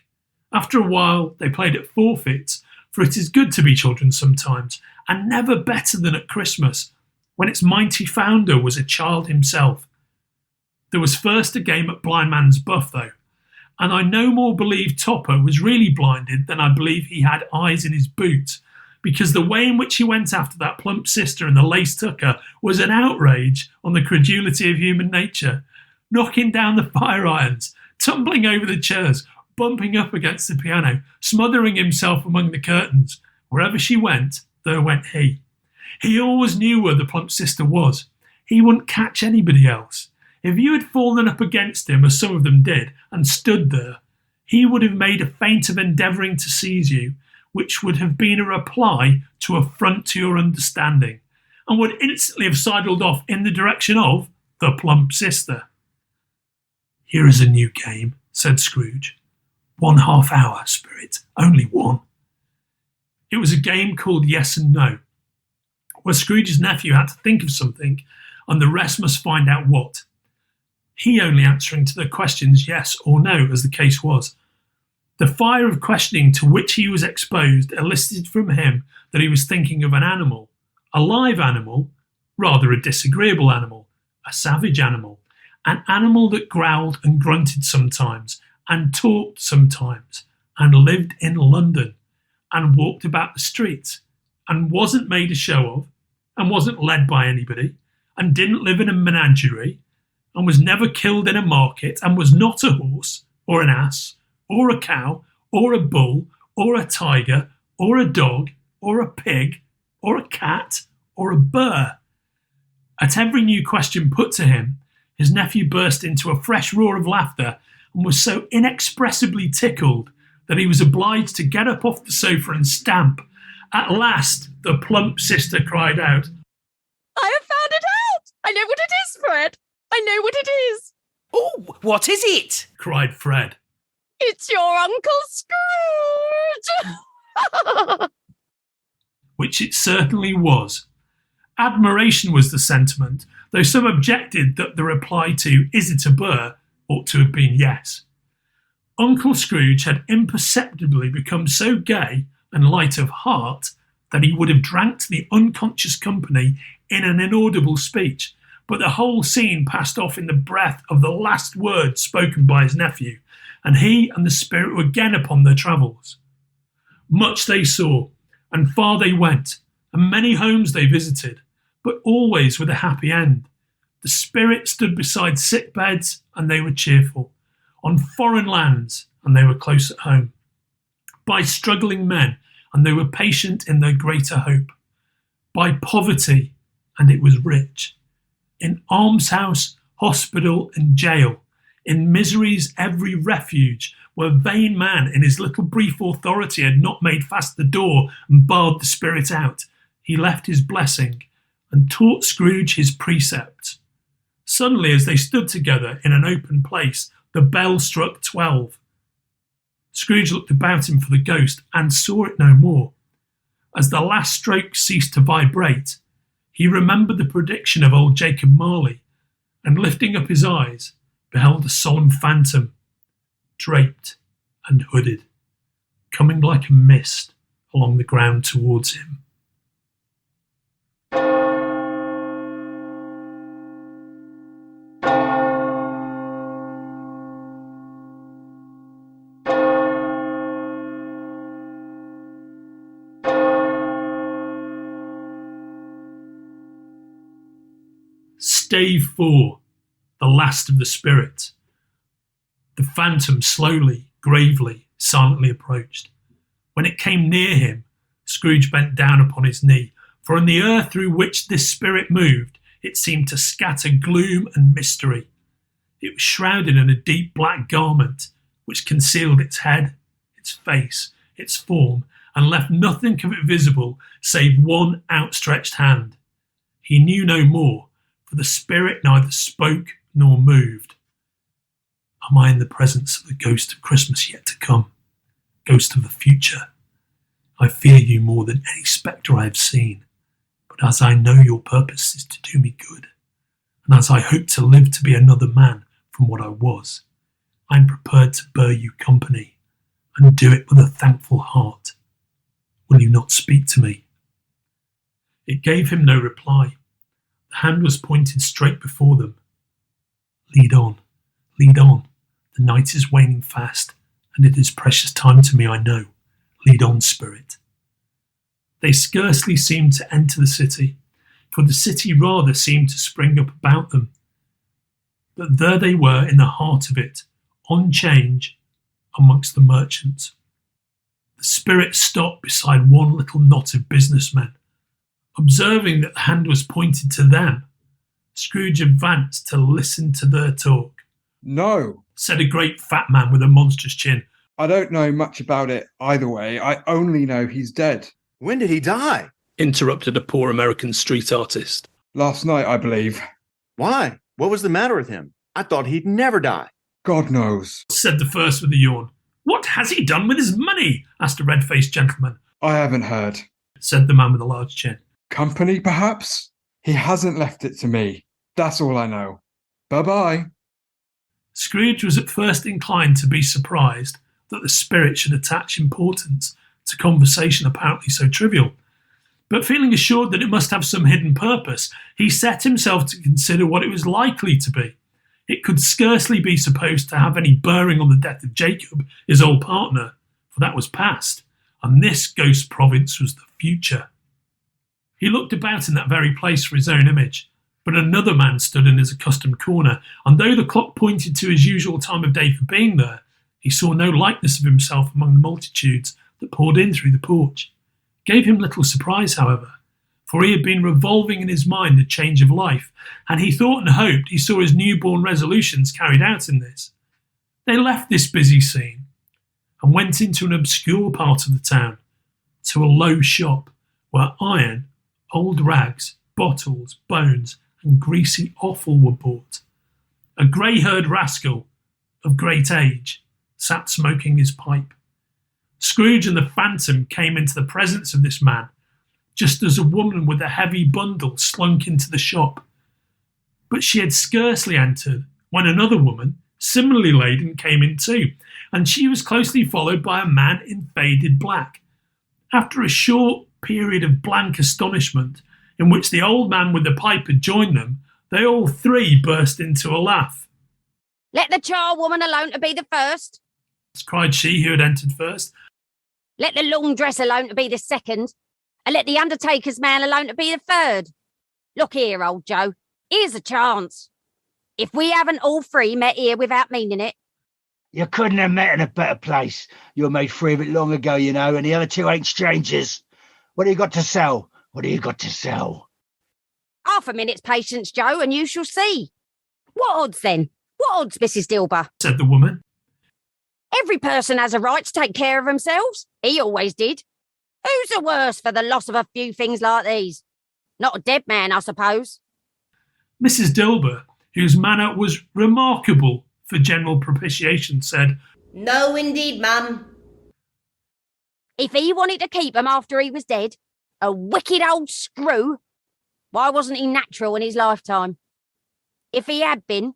After a while, they played at forfeits, for it is good to be children sometimes, and never better than at Christmas, when its mighty founder was a child himself. There was first a game at Blind Man's Buff, though, and I no more believe Topper was really blinded than I believe he had eyes in his boot, because the way in which he went after that plump sister and the lace tucker was an outrage on the credulity of human nature, knocking down the fire irons, tumbling over the chairs, bumping up against the piano, smothering himself among the curtains. Wherever she went, there went he. He always knew where the plump sister was. He wouldn't catch anybody else. If you had fallen up against him, as some of them did, and stood there, he would have made a feint of endeavouring to seize you, which would have been a reply to affront to your understanding, and would instantly have sidled off in the direction of the plump sister. Here is a new game, said Scrooge. 1/2 hour, Spirit, only one. It was a game called Yes and No, where Scrooge's nephew had to think of something, and the rest must find out what. He only answering to the questions yes or no, as the case was. The fire of questioning to which he was exposed elicited from him that he was thinking of an animal, a live animal, rather a disagreeable animal, a savage animal, an animal that growled and grunted sometimes, and talked sometimes, and lived in London, and walked about the streets, and wasn't made a show of, and wasn't led by anybody, and didn't live in a menagerie, and was never killed in a market, and was not a horse, or an ass, or a cow, or a bull, or a tiger, or a dog, or a pig, or a cat, or a burr? At every new question put to him, his nephew burst into a fresh roar of laughter and was so inexpressibly tickled that he was obliged to get up off the sofa and stamp. At last, the plump sister cried out, I have found it out! I know what it is, Fred! I know what it is! Oh, what is it? cried Fred. It's your Uncle Scrooge! Which it certainly was. Admiration was the sentiment, though some objected that the reply to "Is it a burr?" ought to have been yes. Uncle Scrooge had imperceptibly become so gay and light of heart that he would have drank to the unconscious company in an inaudible speech, but the whole scene passed off in the breath of the last word spoken by his nephew, and he and the spirit were again upon their travels. Much they saw, and far they went, and many homes they visited, but always with a happy end. The spirit stood beside sick beds, and they were cheerful, on foreign lands, and they were close at home, by struggling men, and they were patient in their greater hope, by poverty, and it was rich, in almshouse, hospital, and jail, in misery's every refuge, where vain man in his little brief authority had not made fast the door and barred the spirit out, he left his blessing and taught Scrooge his precepts. Suddenly, as they stood together in an open place, the bell struck 12. Scrooge looked about him for the ghost and saw it no more. As the last stroke ceased to vibrate, he remembered the prediction of old Jacob Marley, and lifting up his eyes, beheld a solemn phantom, draped and hooded, coming like a mist along the ground towards him. Stave 4, the last of the spirit. The phantom slowly, gravely, silently approached. When it came near him, Scrooge bent down upon his knee, for in the earth through which this spirit moved, it seemed to scatter gloom and mystery. It was shrouded in a deep black garment, which concealed its head, its face, its form, and left nothing of it visible save one outstretched hand. He knew no more, for the spirit neither spoke nor moved. Am I in the presence of the ghost of Christmas yet to come? Ghost of the future? I fear you more than any spectre I have seen, but as I know your purpose is to do me good, and as I hope to live to be another man from what I was, I am prepared to bear you company, and do it with a thankful heart. Will you not speak to me? It gave him no reply. The hand was pointed straight before them. Lead on, lead on. The night is waning fast, and it is precious time to me, I know. Lead on, spirit. They scarcely seemed to enter the city, for the city rather seemed to spring up about them. But there they were in the heart of it, on change, amongst the merchants. The spirit stopped beside one little knot of businessmen. Observing that the hand was pointed to them, Scrooge advanced to listen to their talk. No, said a great fat man with a monstrous chin. I don't know much about it either way. I only know he's dead. When did he die? Interrupted a poor American street artist. Last night, I believe. Why? What was the matter with him? I thought he'd never die. God knows, said the first with a yawn. What has he done with his money? Asked a red-faced gentleman. I haven't heard, said the man with a large chin. Company, perhaps? He hasn't left it to me. That's all I know. Bye-bye. Scrooge was at first inclined to be surprised that the spirit should attach importance to conversation apparently so trivial. But feeling assured that it must have some hidden purpose, he set himself to consider what it was likely to be. It could scarcely be supposed to have any bearing on the death of Jacob, his old partner, for that was past, and this ghost province was the future. He looked about in that very place for his own image, but another man stood in his accustomed corner, and though the clock pointed to his usual time of day for being there, He saw no likeness of himself among the multitudes that poured in through the porch. It gave him little surprise, however, for he had been revolving in his mind the change of life, and he thought and hoped he saw his newborn resolutions carried out in this. They left this busy scene and went into an obscure part of the town, to a low shop where iron, old rags, bottles, bones, and greasy offal were bought. A grey-haired rascal of great age sat smoking his pipe. Scrooge and the Phantom came into the presence of this man, just as a woman with a heavy bundle slunk into the shop. But she had scarcely entered when another woman, similarly laden, came in too, and she was closely followed by a man in faded black. After a short period of blank astonishment, in which the old man with the pipe had joined them, they all three burst into a laugh. Let the charwoman alone to be the first. Cried she who had entered first. Let the laundress alone to be the second. And let the undertaker's man alone to be the third. Look here, old Joe, here's a chance. If we haven't all three met here without meaning it. You couldn't have met in a better place. You were made free of it long ago, you know, and the other two ain't strangers. What do you got to sell? What do you got to sell? Half a minute's patience, Joe, and you shall see. What odds, then? What odds, Mrs. Dilber? Said the woman. Every person has a right to take care of themselves. He always did. Who's the worse for the loss of a few things like these? Not a dead man, I suppose. Mrs. Dilber, whose manner was remarkable for general propitiation, said, No, indeed, ma'am. If he wanted to keep him after he was dead, a wicked old screw, why wasn't he natural in his lifetime? If he had been,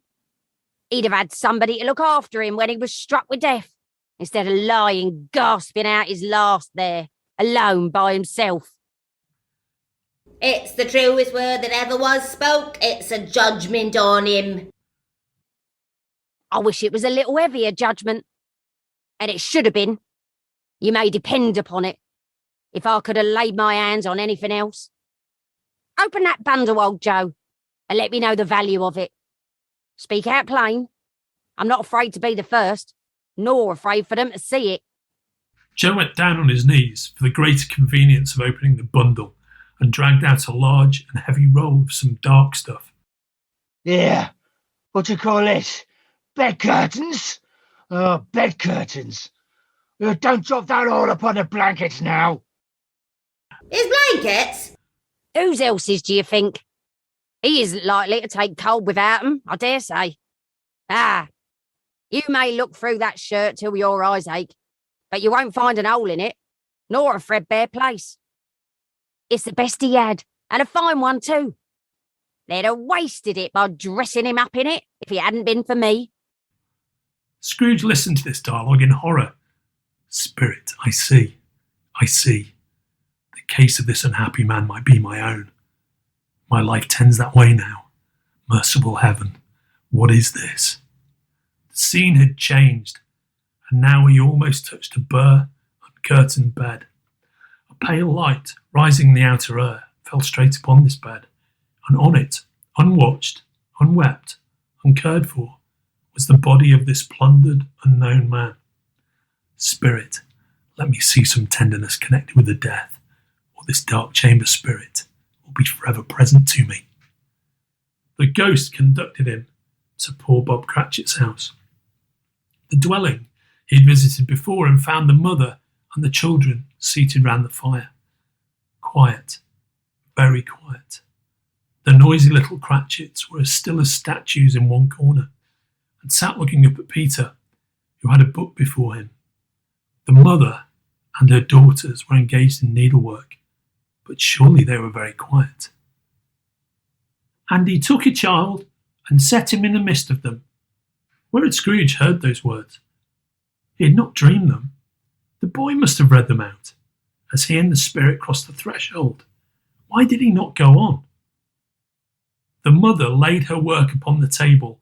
he'd have had somebody to look after him when he was struck with death, instead of lying, gasping out his last there, alone by himself. It's the truest word that ever was spoke. It's a judgment on him. I wish it was a little heavier judgment. And it should have been. You may depend upon it. If I could have laid my hands on anything else. Open that bundle, old Joe, and let me know the value of it. Speak out plain. I'm not afraid to be the first, nor afraid for them to see it. Joe went down on his knees for the greater convenience of opening the bundle and dragged out a large and heavy roll of some dark stuff. Yeah, what do you call this? Bed curtains? Oh, bed curtains. Don't drop that all upon the blankets now. His blankets? Whose else's, do you think? He isn't likely to take cold without 'em, I dare say. Ah, you may look through that shirt till your eyes ache, but you won't find an hole in it, nor a threadbare place. It's the best he had, and a fine one too. They'd have wasted it by dressing him up in it if it hadn't been for me. Scrooge listened to this dialogue in horror. Spirit, I see. The case of this unhappy man might be my own. My life tends that way now. Merciful heaven, what is this? The scene had changed, and now he almost touched a bare, uncurtained bed. A pale light, rising in the outer air, fell straight upon this bed, and on it, unwatched, unwept, uncared for, was the body of this plundered, unknown man. Spirit, let me see some tenderness connected with the death, or this dark chamber spirit will be forever present to me. The ghost conducted him to poor Bob Cratchit's house, the dwelling he had visited before, and found the mother and the children seated round the fire. Quiet, very quiet. The noisy little Cratchits were as still as statues in one corner, and sat looking up at Peter, who had a book before him. The mother and her daughters were engaged in needlework, but surely they were very quiet. And he took a child and set him in the midst of them. Where had Scrooge heard those words? He had not dreamed them. The boy must have read them out, as he and the spirit crossed the threshold. Why did he not go on? The mother laid her work upon the table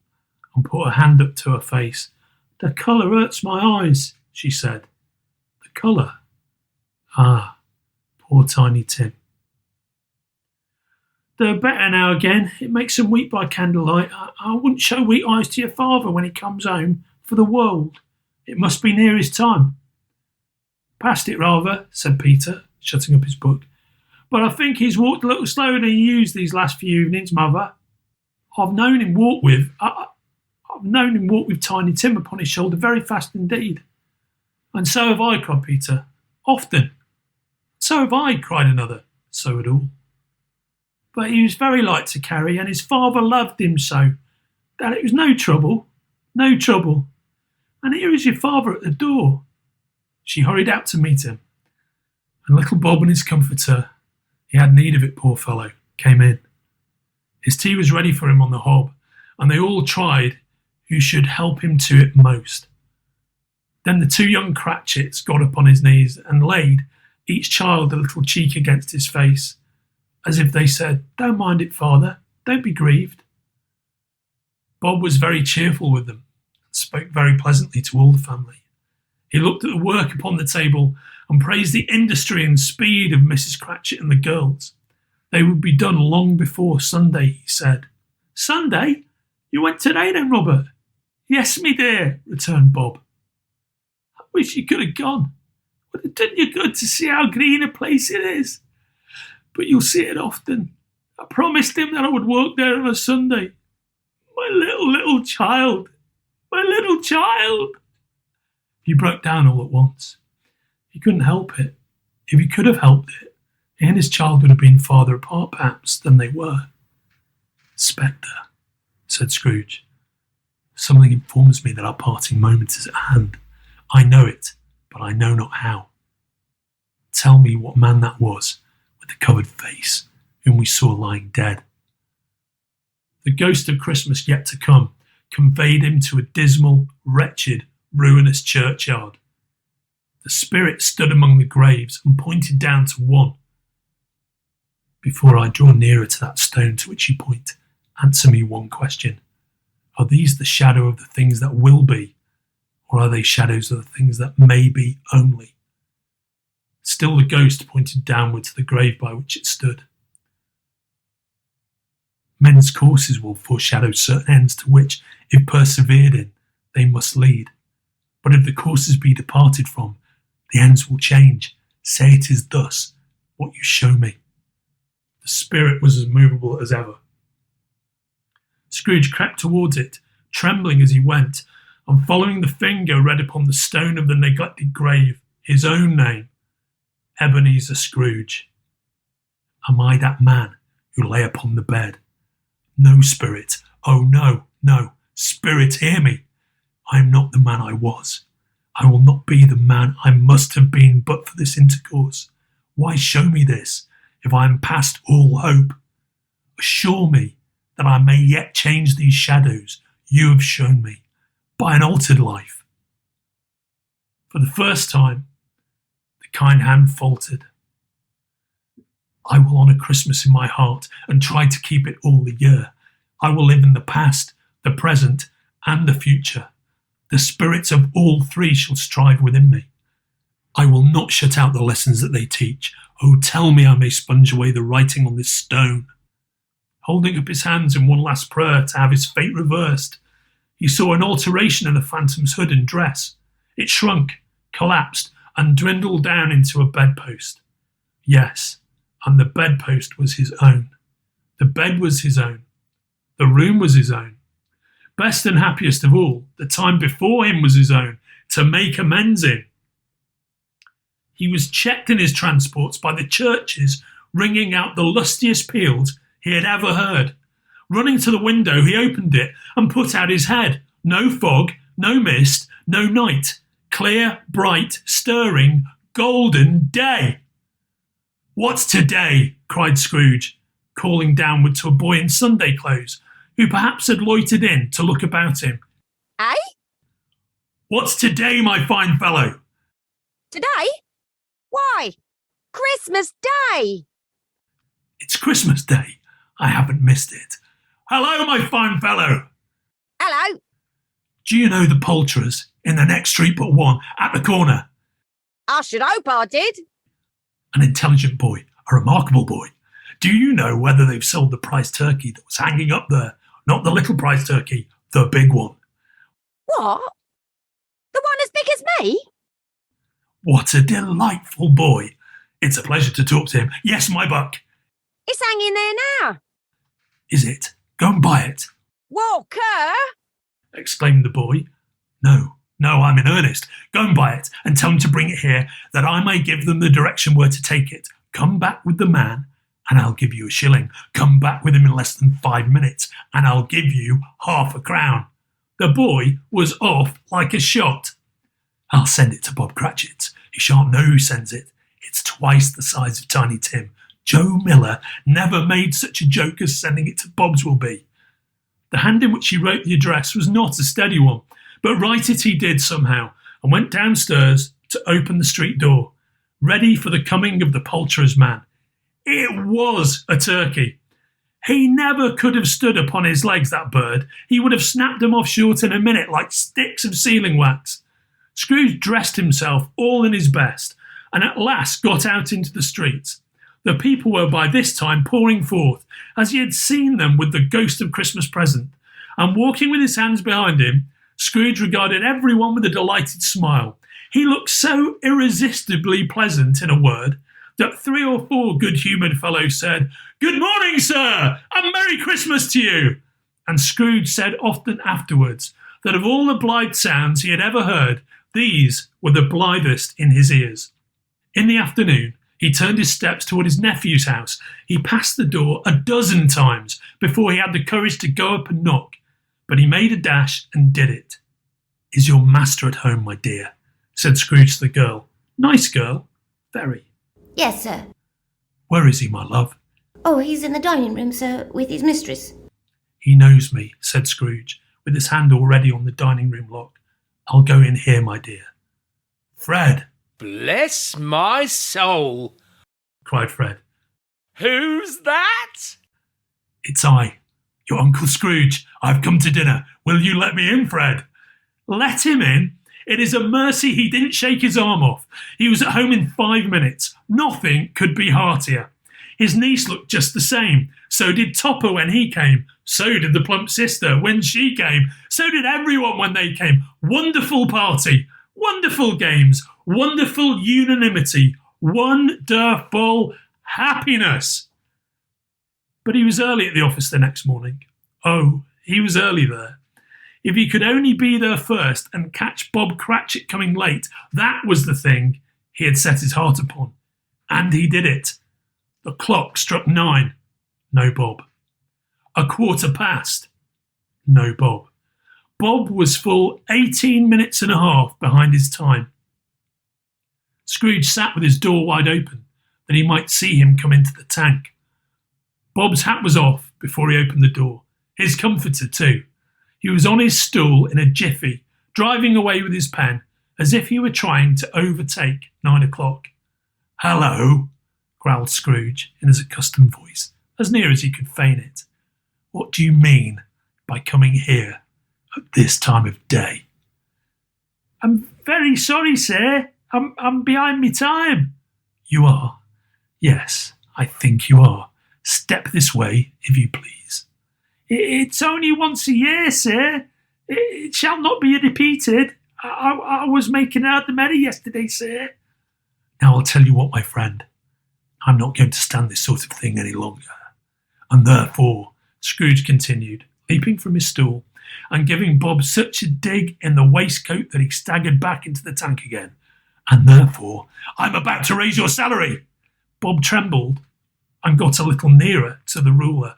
and put her hand up to her face. The colour hurts my eyes, she said. The colour? Ah, poor Tiny Tim. They're better now again. It makes them weep by candlelight. I wouldn't show weak eyes to your father when he comes home for the world. It must be near his time. Past it rather, said Peter, shutting up his book. But I think he's walked a little slower than he used these last few evenings, Mother. I've known him walk with Tiny Tim upon his shoulder very fast indeed. And so have I, cried Peter. Often. So have I, cried another. So had all. But he was very light to carry, and his father loved him so that it was no trouble. And here is your father at the door. She hurried out to meet him, and little Bob and his comforter, he had need of it, poor fellow, came in. His tea was ready for him on the hob, and they all tried who should help him to it most. Then the two young Cratchits got up on his knees and laid, each child, a little cheek against his face, as if they said, "Don't mind it, father, don't be grieved." Bob was very cheerful with them, and spoke very pleasantly to all the family. He looked at the work upon the table and praised the industry and speed of Mrs. Cratchit and the girls. They would be done long before Sunday, he said. "Sunday? You went today then, Robert?" "Yes, me dear," returned Bob. "I wish you could have gone. Would have done you good to see how green a place it is. But you'll see it often. I promised him that I would work there on a Sunday. My little child. My little child." He broke down all at once. He couldn't help it. If he could have helped it, he and his child would have been farther apart, perhaps, than they were. "Spectre," said Scrooge. "Something informs me that our parting moment is at hand. I know it, but I know not how. Tell me what man that was, with the covered face, whom we saw lying dead." The ghost of Christmas yet to come conveyed him to a dismal, wretched, ruinous churchyard. The spirit stood among the graves and pointed down to one. "Before I draw nearer to that stone to which you point, answer me one question. Are these the shadow of the things that will be, or are they shadows of the things that may be only?" Still the ghost pointed downward to the grave by which it stood. "Men's courses will foreshadow certain ends to which, if persevered in, they must lead. But if the courses be departed from, the ends will change. Say it is thus, what you show me." The spirit was as movable as ever. Scrooge crept towards it, trembling as he went, and following the finger read upon the stone of the neglected grave his own name, Ebenezer Scrooge. "Am I that man who lay upon the bed? No, spirit, oh no, no, spirit, hear me. I am not the man I was. I will not be the man I must have been but for this intercourse. Why show me this, if I am past all hope? Assure me that I may yet change these shadows you have shown me, by an altered life." For the first time, the kind hand faltered. "I will honour Christmas in my heart and try to keep it all the year. I will live in the past, the present, and the future. The spirits of all three shall strive within me. I will not shut out the lessons that they teach. Oh, tell me I may sponge away the writing on this stone." Holding up his hands in one last prayer to have his fate reversed, he saw an alteration in the phantom's hood and dress. It shrunk, collapsed, and dwindled down into a bedpost. Yes, and the bedpost was his own. The bed was his own. The room was his own. Best and happiest of all, the time before him was his own, to make amends in. He was checked in his transports by the churches ringing out the lustiest peals he had ever heard. Running to the window, he opened it and put out his head. No fog, no mist, no night. Clear, bright, stirring, golden day. "What's today?" cried Scrooge, calling downward to a boy in Sunday clothes, who perhaps had loitered in to look about him. Eh? "What's today, my fine fellow?" Today? Why, Christmas Day! "It's Christmas Day. I haven't missed it. Hello, my fine fellow." Hello. "Do you know the poulterers in the next street but one, at the corner?" I should hope I did. "An intelligent boy, a remarkable boy. Do you know whether they've sold the prize turkey that was hanging up there? Not the little prize turkey, the big one." What? The one as big as me? What a delightful boy. It's a pleasure to talk to him. Yes, my buck. It's hanging there now. Is it? Go and buy it, Walker! exclaimed the boy. No, I'm in earnest. Go and buy it and tell him to bring it here, that I may give them the direction where to take it. Come back with the man, and I'll give you a shilling. Come back with him in less than 5 minutes, and I'll give you half a crown. The boy was off like a shot. I'll send it to Bob Cratchit's. He shan't know who sends it. It's twice the size of Tiny Tim. Joe Miller never made such a joke as sending it to Bob's will be. The hand in which he wrote the address was not a steady one, but write it he did somehow, and went downstairs to open the street door, ready for the coming of the poulterer's man. It was a turkey. He never could have stood upon his legs, that bird. He would have snapped them off short in a minute like sticks of sealing wax. Scrooge dressed himself all in his best, and at last got out into the streets. The people were by this time pouring forth, as he had seen them with the ghost of Christmas present, and walking with his hands behind him, Scrooge regarded everyone with a delighted smile. He looked so irresistibly pleasant, in a word, that 3 or 4 good-humoured fellows said, "Good morning, sir, and Merry Christmas to you." And Scrooge said often afterwards that of all the blithe sounds he had ever heard, these were the blithest in his ears. In the afternoon, he turned his steps toward his nephew's house. He passed the door a dozen times before he had the courage to go up and knock, but he made a dash and did it. "Is your master at home, my dear?" said Scrooge to the girl. "Nice girl, very." Yes, sir. "Where is he, my love?" Oh, he's in the dining room, sir, with his mistress. "He knows me," said Scrooge, with his hand already on the dining room lock. "I'll go in here, my dear." "Fred!" Bless my soul! cried Fred. Who's that? "It's I, your Uncle Scrooge. I've come to dinner. Will you let me in, Fred?" "Let him in? It is a mercy he didn't shake his arm off. He was at home in 5 minutes. Nothing could be heartier. His niece looked just the same. So did Topper when he came. So did the plump sister when she came. So did everyone when they came. Wonderful party. Wonderful games. Wonderful unanimity. Wonderful happiness." But he was early at the office the next morning. Oh, he was early there. If he could only be there first and catch Bob Cratchit coming late, that was the thing he had set his heart upon. And he did it. The clock struck 9. No Bob. 1:15. No Bob. Bob was full 18 minutes and a half behind his time. Scrooge sat with his door wide open, that he might see him come into the tank. Bob's hat was off before he opened the door. His comforter, too. He was on his stool in a jiffy, driving away with his pen, as if he were trying to overtake 9 o'clock. "Hello," growled Scrooge in his accustomed voice, as near as he could feign it. "What do you mean by coming here at this time of day?" "I'm very sorry, sir. I'm behind me time." "You are? Yes, I think you are. Step this way, if you please." "It's only once a year, sir. It shall not be repeated. I was making out the merry yesterday, sir." "Now I'll tell you what, my friend. I'm not going to stand this sort of thing any longer. And therefore," Scrooge continued, leaping from his stool and giving Bob such a dig in the waistcoat that he staggered back into the tank again, "and therefore I'm about to raise your salary." Bob trembled and got a little nearer to the ruler.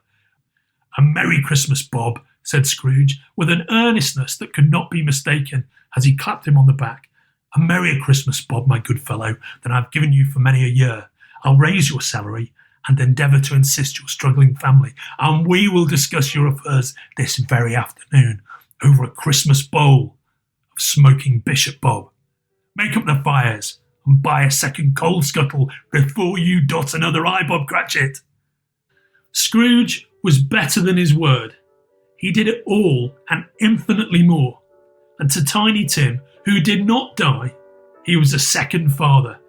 "A Merry Christmas, Bob," said Scrooge, with an earnestness that could not be mistaken, as he clapped him on the back. "A Merry Christmas, Bob, my good fellow, than I've given you for many a year. I'll raise your salary and endeavour to assist your struggling family, and we will discuss your affairs this very afternoon over a Christmas bowl of smoking Bishop Bob. Make up the fires and buy a second coal scuttle before you dot another I, Bob Cratchit." Scrooge was better than his word. He did it all and infinitely more. And to Tiny Tim, who did not die, he was a second father.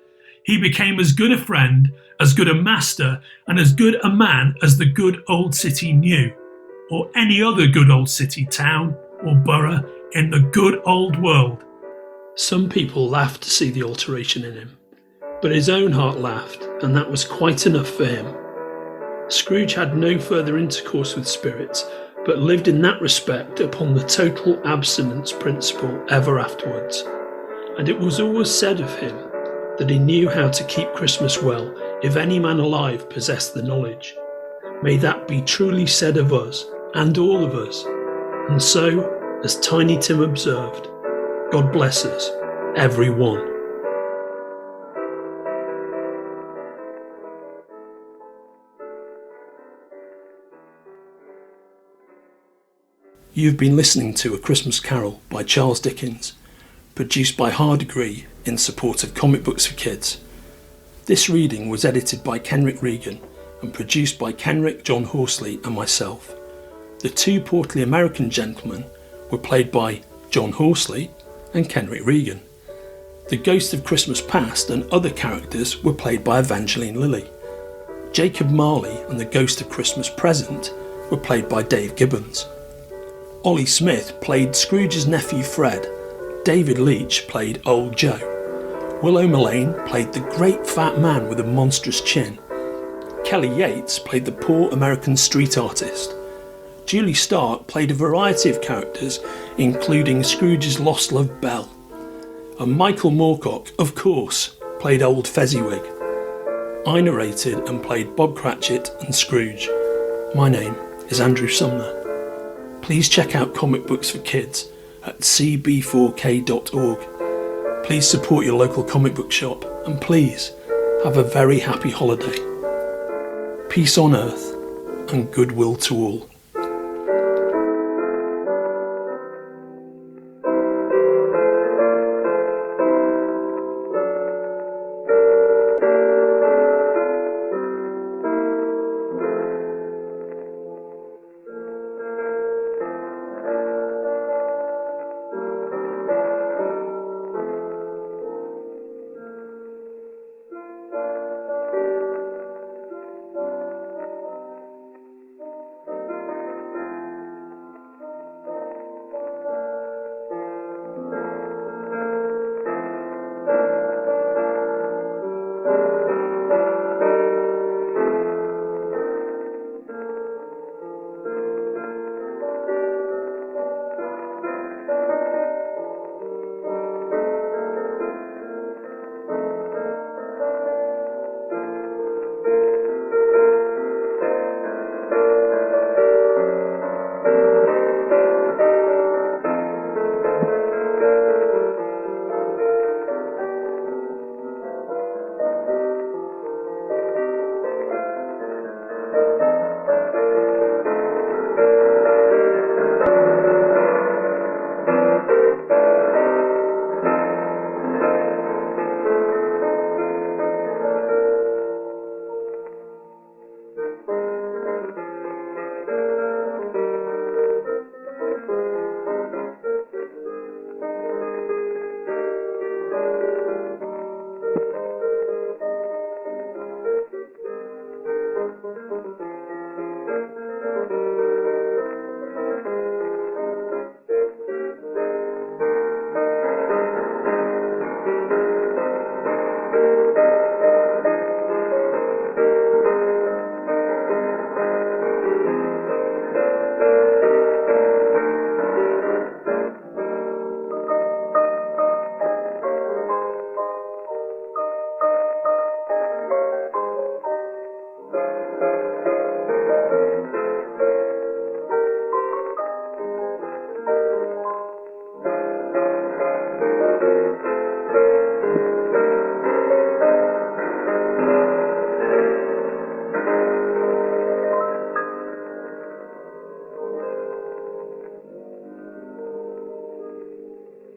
He became as good a friend, as good a master, and as good a man as the good old city knew, or any other good old city, town, or borough in the good old world. Some people laughed to see the alteration in him, but his own heart laughed, and that was quite enough for him. Scrooge had no further intercourse with spirits, but lived in that respect upon the total abstinence principle ever afterwards. And it was always said of him that he knew how to keep Christmas well, if any man alive possessed the knowledge. May that be truly said of us, and all of us. And so, as Tiny Tim observed, God bless us, every one. You've been listening to A Christmas Carol by Charles Dickens, produced by Hardegree in support of Comic Books for Kids. This reading was edited by Kenrick Regan and produced by Kenrick, John Horsley and myself. The two portly American gentlemen were played by John Horsley and Kenrick Regan. The Ghost of Christmas Past and other characters were played by Evangeline Lilly. Jacob Marley and the Ghost of Christmas Present were played by Dave Gibbons. Olly Smith played Scrooge's nephew Fred. David Leach played Old Joe. Willow Mullane played the great fat man with a monstrous chin. Kelly Yates played the poor American street artist. Julie Stark played a variety of characters, including Scrooge's lost love Belle. And Michael Moorcock, of course, played Old Fezziwig. I narrated and played Bob Cratchit and Scrooge. My name is Andrew Sumner. Please check out Comic Books for Kids at cb4k.org. Please support your local comic book shop, and please have a very happy holiday. Peace on earth and goodwill to all.